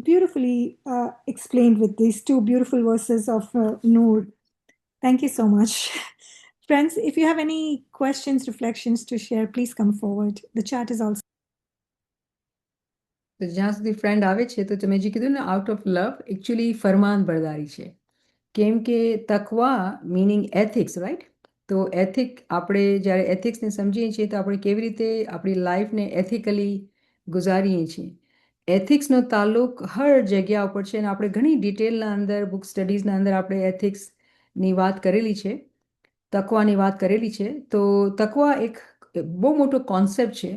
beautifully explained with these two beautiful verses of Noor. Thank you so much. Friends, if you have any questions, reflections to share, please come forward. The chat is also. તો જ્યાં સુધી friend આવે છે તો તમે જે કીધું ને આઉટ ઓફ લવ, એકચ્યુઅલી ફરમાન બરદારી છે. કેમ કે તકવા મિનિંગ એથિક્સ, રાઈટ? તો એથિક, આપણે જ્યારે એથિક્સને સમજીએ છીએ તો આપણે કેવી રીતે આપણી લાઈફને એથિકલી ગુજારીએ છીએ. એથિક્સનો તાલ્લુક હર જગ્યા ઉપર છે, અને આપણે ઘણી ડિટેલના અંદર બુક સ્ટડીઝના અંદર આપણે એથિક્સની વાત કરેલી છે, તકવાની વાત કરેલી છે. તો તકવા એક બહુ મોટો કોન્સેપ્ટ છે,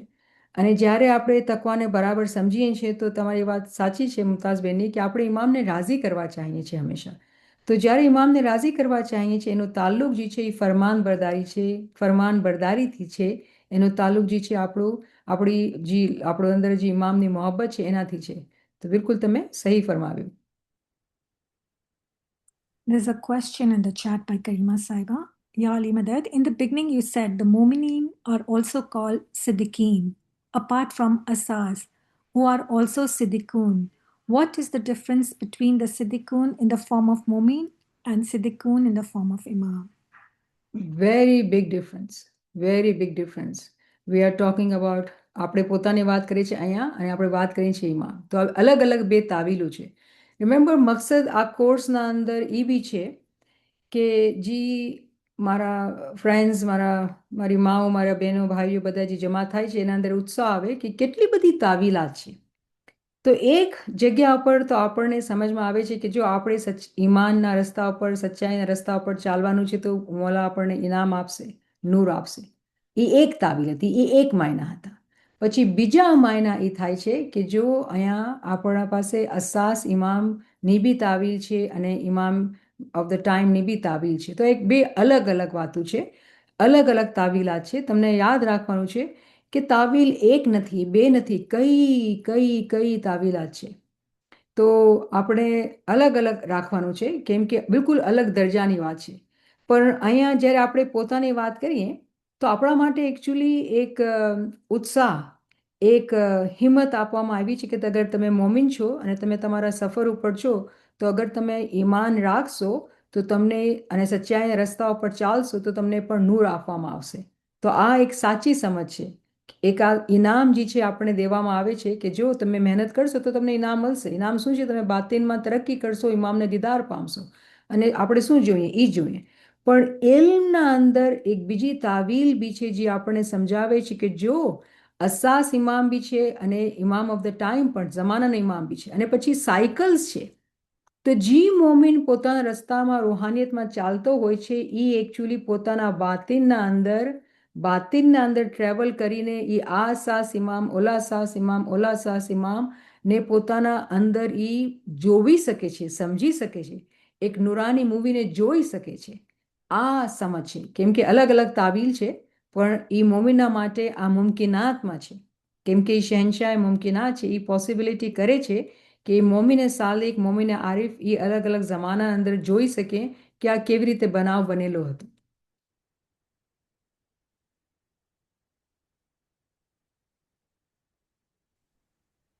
અને જ્યારે આપણે તકવાને બરાબર સમજીએ છીએ તો તમારી વાત સાચી છે મુમતાઝબેનની, કે આપણે ઇમામને રાજી કરવા ચાહીએ છીએ હંમેશા. તો જ્યારે ઇમામને રાજી કરવા ચાહીએ છીએ એનો તાલ્લુક જે છે એ ફરમાન બરદારી છે, ફરમાન બરદારીથી છે. એનો તાલ્લુક જે છે આપણો અંદર જે ઇમામની મોહબ્બત છે એનાથી છે. તો બિલકુલ તમે સહી ફરમાવ્યું. There's a question in the chat by Karima Saiba. Ya Ali Madad, in the beginning you said the Mu'mineen are also called Siddiqeen, apart from Asas, who are also Siddiqoon. What is the difference between the Siddiqoon in the form of Mu'min and Siddiqoon in the form of Imam? Very big difference, very big difference. We are talking about, આપણે પોતાની વાત કરીએ છીએ અહીંયા અને આપણે વાત કરીએ છીએ ઇમામ. તો અલગ અલગ બે તાવીલો છે. રિમેમ્બર, મકસદ આ કોર્સના અંદર એ બી છે કે જે મારા ફ્રેન્ડ્સ, મારી માઓ, મારા બહેનો, ભાઈઓ બધા જે જમા થાય છે એના અંદર ઉત્સાહ આવે કે કેટલી બધી તાવીલાત છે. તો એક જગ્યા ઉપર તો આપણને સમજમાં આવે છે કે જો આપણે ઈમાનના રસ્તા ઉપર, સચ્ચાઈના રસ્તા ઉપર ચાલવાનું છે તો મોલા આપણને ઇનામ આપશે, નૂર આપશે. એ એક તાવીલ હતી, એ એક માયના હતા. પછી બીજા માયના એ થાય છે કે જો અહીંયા આપણા પાસે અસાસ ઇમામની બી તાવીલ છે અને ઇમામ ઓફ ધ ટાઈમની બી તાવીલ છે. તો એક બે અલગ અલગ વાતો છે, અલગ અલગ તાવીલાત છે. તમને યાદ રાખવાનું છે કે તાવીલ એક નથી, બે નથી, કઈ કઈ કઈ તાવીલાત છે. તો આપણે અલગ અલગ રાખવાનું છે, કેમ કે બિલકુલ અલગ દરજાની વાત છે. પણ અહીંયા જ્યારે આપણે પોતાની વાત કરીએ તો આપણા માટે એકચ્યુઅલી એક ઉત્સાહ, એક હિંમત આપવામાં આવી છે કે અગર તમે મોમિન છો અને તમે તમારા સફર ઉપર છો, તો અગર તમે ઈમાન રાખશો તો તમને, અને સચ્ચાઈના રસ્તા ઉપર ચાલશો તો તમને પણ નૂર આપવામાં આવશે. તો આ એક સાચી સમજ છે. એક આ ઇનામ જે છે આપણે દેવામાં આવે છે કે જો તમે મહેનત કરશો તો તમને ઇનામ મળશે. ઇનામ શું છે? તમે બાતિનમાં તરક્કી કરશો, ઇમામને દીદાર પામશો. અને આપણે શું જોઈએ? એ જોઈએ. પણ ઇલ્મના અંદર એક બીજી તાવીલ બી છે જે આપણને સમજાવે છે કે જો અસાસ ઇમામ બી છે અને ઇમામ ઓફ ધ ટાઈમ પણ જમાનાના ઇમામ બી છે, અને પછી સાયકલ્સ છે. તો જી મોમિન પોતાના રસ્તામાં રૂહાનિયતમાં ચાલતો હોય છે એ એકચ્યુઅલી પોતાના બાતિનના અંદર ટ્રેવલ કરીને એ આ સાસ ઇમામ, ઓલા સાસ ઇમામ, ઓલા સાસ ઇમામ ને પોતાના અંદર એ જોવી શકે છે, સમજી શકે છે, એક નુરાની મૂવીને જોઈ શકે છે. આ સમજ છે. કેમ કે અલગ અલગ તાવીલ છે, પણ એ મોમિનના માટે આ મુમકિનાતમાં છે, કેમ કે એ શહેનશાહ મુમકિનાત છે. એ પોસિબિલિટી કરે છે કે મોમિને સાલિક, મોમિને આરિફ એ અલગ અલગ જમાના અંદર જોઈ શકે કે આ કેવી રીતે બનાવ બનેલો હતો.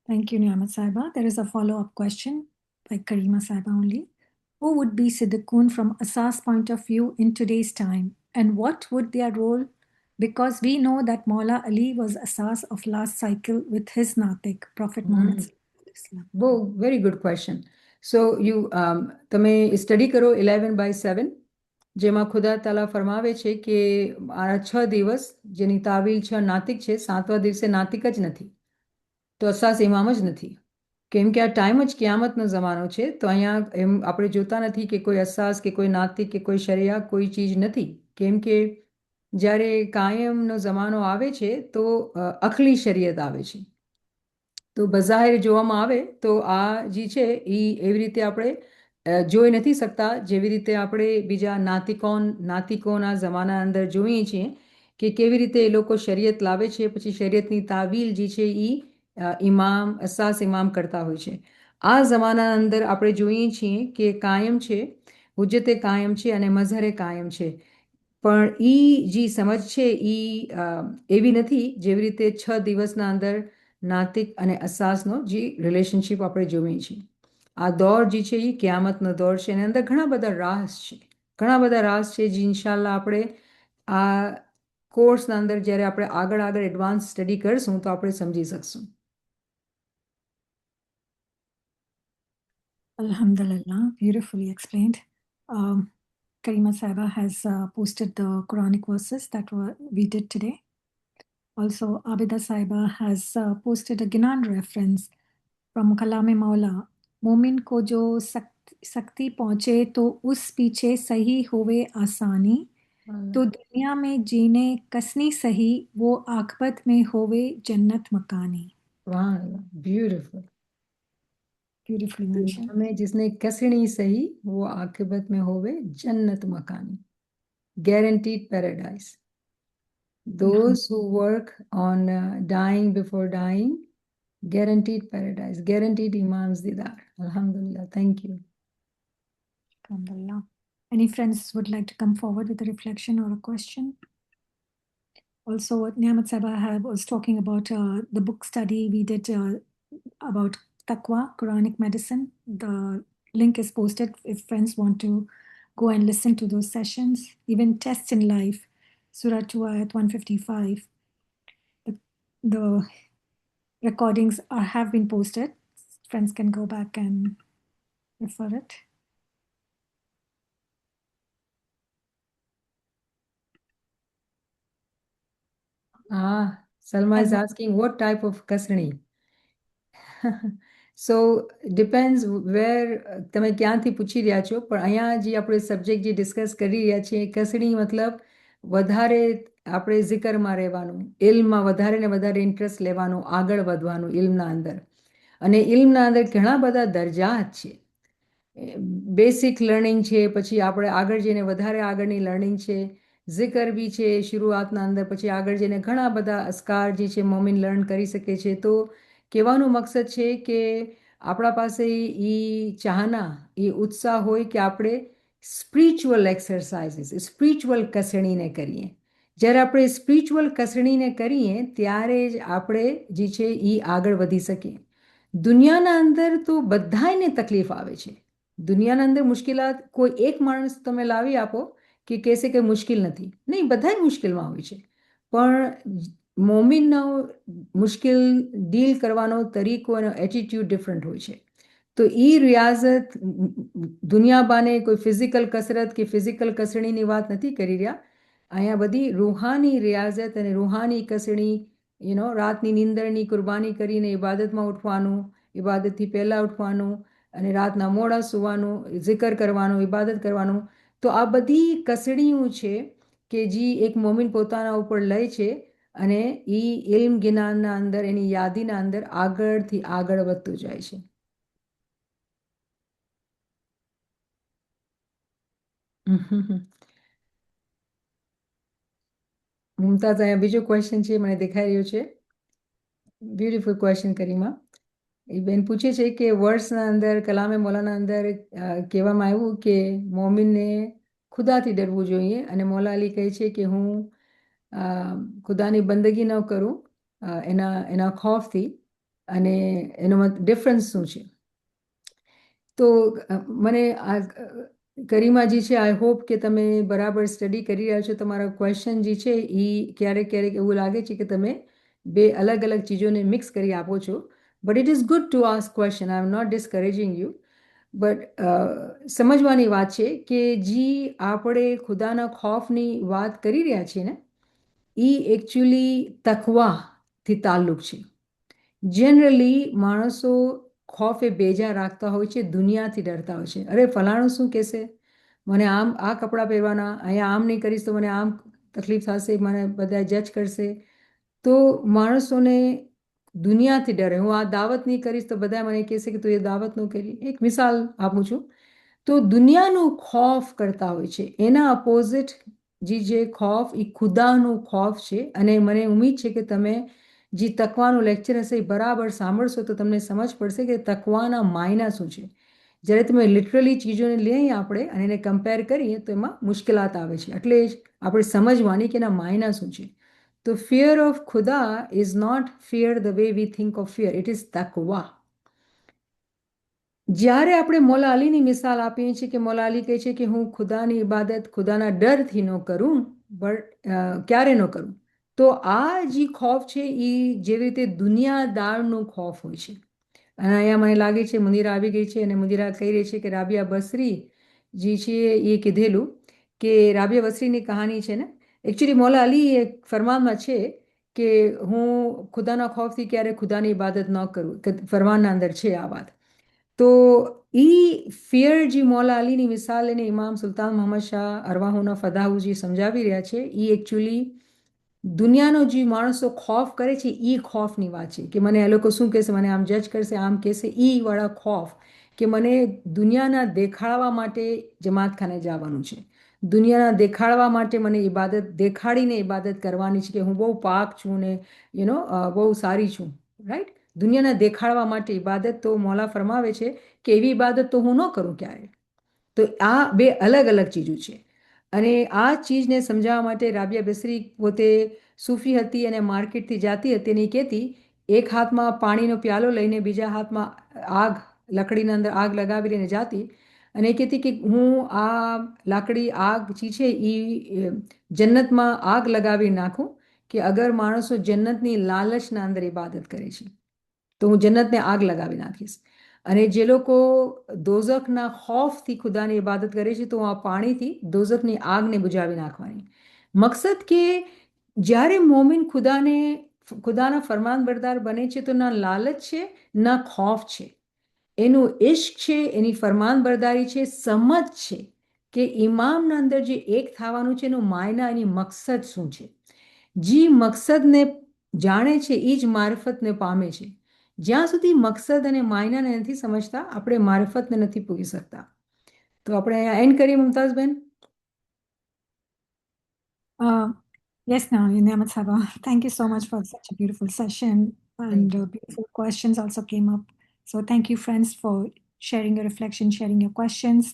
Thank you, Niyamat Sahiba. There is a follow-up question by Karima Sahiba only. Who would be Siddiqun from Asas point of view in today's time? And what would their role? Because we know that Maula Ali was Asas of last cycle with his Natik, Prophet Muhammad Sallallahu Alaihi Wasallam. બહુ very good question. So you તમે study કરો 11/7, જેમાં ખુદા તાલા ફરમાવે છે કે આ 6 દિવસ જેની તાવીલ 6 નાતિક છે, 7મા દિવસે નાતિક જ નથી, તો અસાસ ઇમામ જ નથી, કેમ કે આ ટાઈમ જ ક્યામતનો જમાનો છે. તો અહીંયા એમ આપણે જોતા નથી કે કોઈ અસાસ કે કોઈ નાતિક કે કોઈ શરિયા કોઈ ચીજ નથી, કેમ કે જ્યારે કાયમનો જમાનો આવે છે તો અખલી શરીયત આવે છે. તો બઝાહિર જોવામાં આવે તો આ જે છે એ એવી રીતે આપણે જોઈ નથી શકતા જેવી રીતે આપણે બીજા નાતિકોના જમાના અંદર જોઈએ છીએ કે કેવી રીતે એ લોકો શરીયત લાવે છે, પછી શરીયતની તાવીલ જે છે એ ઇમામ, અસાસ ઇમામ કરતા હોય છે. આ જમાના અંદર આપણે જોઈએ છીએ કે કાયમ છે, હુજ્જતે કાયમ છે અને મઝહરે કાયમ છે, પણ એ જે સમજ છે એ એવી નથી જેવી રીતે 6 દિવસના અંદર નાતિક અને અસાસનો જે રિલેશનશિપ આપણે જોઈએ છીએ. આ દોર જે છે એ ક્યામતનો દોર છે, એની અંદર ઘણા બધા રાસ છે, ઘણા બધા રાસ છે જે ઇન્શાલ્લાહ આપણે આ કોર્સના અંદર જ્યારે આપણે આગળ આગળ એડવાન્સ સ્ટડી કરશું તો આપણે સમજી શકશું. Alhamdulillah, beautifully explained. Karima Sahiba has posted the Quranic verses that we did today. Also, Abida Sahiba has posted a Ginan reference from Kalame Maula. मोमिन को जो शक्ति पहुंचे तो उस पीछे सही होवे आसानी, तो दुनिया में जीने कसनी सही, वो आखबत में होवे जन्नत मकानी. ब्यूटीफुल. Beautifully mentioned. हमें जिसने कसनी सही वो आखिरत में होवे जन्नत मकानी, guaranteed paradise. Those who work on dying before dying, guaranteed paradise, guaranteed Imam's Didar. Alhamdulillah. Thank you. Alhamdulillah. Any friends would like to come forward with a reflection or a question? Also, what Niyamat Sahiba was talking about the book study we did about Taqwa, Quranic medicine. The link is posted if friends want to go and listen to those sessions. Even Tests in Life, Surah 2 ayat 155. The recordings have been posted. Friends can go back and refer it. Salma is asking what type of kasrani. So depends where તમે ક્યાંથી પૂછી રહ્યા છો, પણ અહીંયા જે આપણે subject જે ડિસ્કસ કરી રહ્યા છીએ કસણી મતલબ વધારે આપણે જિકરમાં રહેવાનું, ઇલ્મમાં વધારે ને વધારે ઇન્ટરેસ્ટ લેવાનું, આગળ વધવાનું ઇલ્મના અંદર. અને ઇલ્મના અંદર ઘણા બધા દરજાત છે, બેસિક લર્નિંગ છે, પછી આપણે આગળ જઈને વધારે આગળની લર્નિંગ છે, જિકર બી છે શરૂઆતના અંદર, પછી આગળ જઈને ઘણા બધા અસ્કાર જે છે મોમિન લર્ન કરી શકે છે. તો કહેવાનો મકસદ છે કે આપણા પાસે એ ચાહના, એ ઉત્સાહ હોય કે આપણે સ્પિરિચ્યુઅલ એક્સરસાઇઝીસ, સ્પિરિચ્યુઅલ કસણીને કરીએ. જ્યારે આપણે સ્પિરિચ્યુઅલ કસણીને કરીએ ત્યારે જ આપણે જે છે એ આગળ વધી શકીએ. દુનિયાના અંદર તો બધાને તકલીફ આવે છે, દુનિયાના અંદર મુશ્કેલાત કોઈ એક માણસ તમે લાવી આપો કે કહેશે કે મુશ્કેલ નથી, નહીં, બધા મુશ્કેલમાં હોય છે, પણ મોમિનનો મુશ્કેલ ડીલ કરવાનો તરીકો અને એટીટ્યુડ ડિફરન્ટ હોય છે. તો એ રિયાઝત દુનિયાબાને કોઈ ફિઝિકલ કસરત કે ફિઝિકલ કસણીની વાત નથી કરી રહ્યા. અહીંયા બધી રૂહાની રિયાઝત અને રૂહાની કસણી, રાતની નીંદરની કુરબાની કરીને ઇબાદતમાં ઉઠવાનું, ઇબાદતથી પહેલાં ઉઠવાનું અને રાતના મોડા સૂવાનું, જિકર કરવાનું, ઇબાદત કરવાનું. તો આ બધી કસણીઓ છે કે જે એક મોમિન પોતાના ઉપર લે છે અને એ ઇલ્મ જ્ઞાનના અંદર, એની યાદીના અંદર આગળથી આગળ વધતું જાય છે. મુમતાઝ, અહીંયા બીજો ક્વેશ્ચન છે, મને દેખાઈ રહ્યો છે. Beautiful question કરીમા. એ બેન પૂછે છે કે વર્ડ્સના અંદર, કલામે મૌલાના અંદર કહેવામાં આવ્યું કે મોમિનને ખુદાથી ડરવું જોઈએ, અને મૌલા અલી કહે છે કે હું ખુદાની બંદગી ન કરું એના ખૌફથી, અને એનો ડિફરન્સ શું છે? તો મને આ કરીમાજી છે, આઈ હોપ કે તમે બરાબર સ્ટડી કરી રહ્યા છો. તમારા ક્વેશ્ચન જે છે એ ક્યારેક ક્યારેક એવું લાગે છે કે તમે બે અલગ અલગ ચીજોને મિક્સ કરી આપો છો. But it is good to ask question. I am not discouraging you, but સમજવાની વાત છે કે જે આપણે ખુદાના ખૌફની વાત કરી રહ્યા છીએ ને, એ એકચ્યુઅલી તકવાથી તાલ્લુક છે. જનરલી માણસો ખૌફે બેજા રાખતા હોય છે, દુનિયાથી ડરતા હોય છે. અરે ફલાણું શું કહેશે, મને આમ આ કપડાં પહેરવાના, અહીંયા આમ નહીં કરીશ તો મને આમ તકલીફ થશે, મને બધા જજ કરશે. તો માણસોને દુનિયાથી ડરે. હું આ દાવત નહીં કરીશ તો બધા મને કહેશે કે તું એ દાવત ન કરી. એક મિસાલ આપું છું. તો દુનિયાનું ખૌફ કરતા હોય છે, એના અપોઝિટ જે ખૌફ એ ખુદાનું ખૌફ છે. અને મને ઉમ્મીદ છે કે તમે જે તકવાનું લેક્ચર હશે એ બરાબર સાંભળશો તો તમને સમજ પડશે કે તકવાના માયના શું છે. જ્યારે તમે લિટરલી ચીજોને લઈએ આપણે અને એને કમ્પેર કરીએ તો એમાં મુશ્કેલાત આવે છે. એટલે જ આપણે સમજવાની કે એના માયના શું છે. તો fear of Khuda is not fear the way we think of fear, it is તકવા. જ્યારે આપણે મૌલા અલીની મિસાલ આપીએ છીએ કે મૌલા અલી કહે છે કે હું ખુદાની ઇબાદત ખુદાના ડરથી ન કરું, બટ ક્યારે ન કરું, તો આ જે ખૌફ છે એ જેવી રીતે દુનિયાદારનું ખૌફ હોય છે. અને અહીંયા મને લાગે છે મુનીરા આવી ગઈ છે, અને મુનીરા કહી રહી છે કે રાબિયા બસરી જે છે એ કીધેલું કે રાબિયા બસરીની કહાની છે ને, એકચ્યુઅલી મૌલા અલી એક ફરમાનમાં છે કે હું ખુદાના ખૌફથી ક્યારે ખુદાની ઇબાદત ન કરું, ફરમાનના અંદર છે આ વાત. તો એ ફિયર જે મૌલા અલીની મિસાલ લઈને ઇમામ સુલતાન મોહમ્મદ શાહ અરવાહુના ફદાહુજી સમજાવી રહ્યા છે, એ એકચ્યુઅલી દુનિયાનો જે માણસો ખૌફ કરે છે એ ખૌફની વાત છે કે મને એ લોકો શું કહેશે, મને આમ જજ કરશે, આમ કહેશે, એ વાળા ખૌફ કે મને દુનિયાના દેખાડવા માટે જમાતખાને જવાનું છે, દુનિયાના દેખાડવા માટે મને ઇબાદત દેખાડીને ઇબાદત કરવાની છે કે હું બહુ પાક છું ને બહુ સારી છું, રાઈટ. દુનિયાના દેખાડવા માટે ઇબાદત, તો મૌલા ફરમાવે છે કે એવી ઇબાદત તો હું ન કરું ક્યારે. તો આ બે અલગ અલગ ચીજો છે. અને આ ચીજને સમજાવવા માટે રાબિયા બસરી પોતે સૂફી હતી અને માર્કેટથી જાતી હતી, અને એ કહેતી એક હાથમાં પાણીનો પ્યાલો લઈને બીજા હાથમાં આગ, લકડીના અંદર આગ લગાવી લઈને જાતી, અને એ કહેતી કે હું આ લાકડી આગ જે છે એ જન્નતમાં આગ લગાવી નાખું કે અગર માણસો જન્નતની લાલચના અંદર ઇબાદત કરે છે તો હું જન્નતને આગ લગાવી નાખીશ. અને જે લોકો દોઝખના ખૌફથી ખુદાની ઇબાદત કરે છે તો આ પાણીથી દોઝખની આગને બુજાવી નાખવાની. મકસદ કે જ્યારે મોમિન ખુદાના ફરમાનબરદાર બને છે તો ના લાલચ છે ના ખૌફ છે, એનું ઇશ્ક છે, એની ફરમાનબરદારી છે, સમજ છે કે ઇમામના અંદર જે એક થવાનું છે એનું માયના, એની મકસદ શું છે. જે મકસદને જાણે છે એ જ મારફતને પામે છે. જ્યાં સુધી મકસદ અને માયનાને નથી સમજતા આપણે મારફતને નથી પૂરી શકતા. તો આપણે અહીંયા એન્ડ કરીએ મુમતાઝબેન. Yes, now, Niamat Saba, thank you so much for such a beautiful session, and beautiful questions also came up. So thank you, friends, for sharing your reflection, sharing your questions,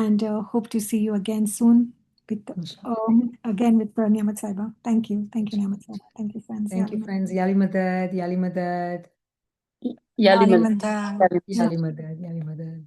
and hope to see you again soon with Niamat Saba. Thank you, Niamat Saba. Thank you, friends. Thank you, friends. Yali Madad, Yali Madad. Yali Yali Madad. Madad. Yali Madad, Yali Madad.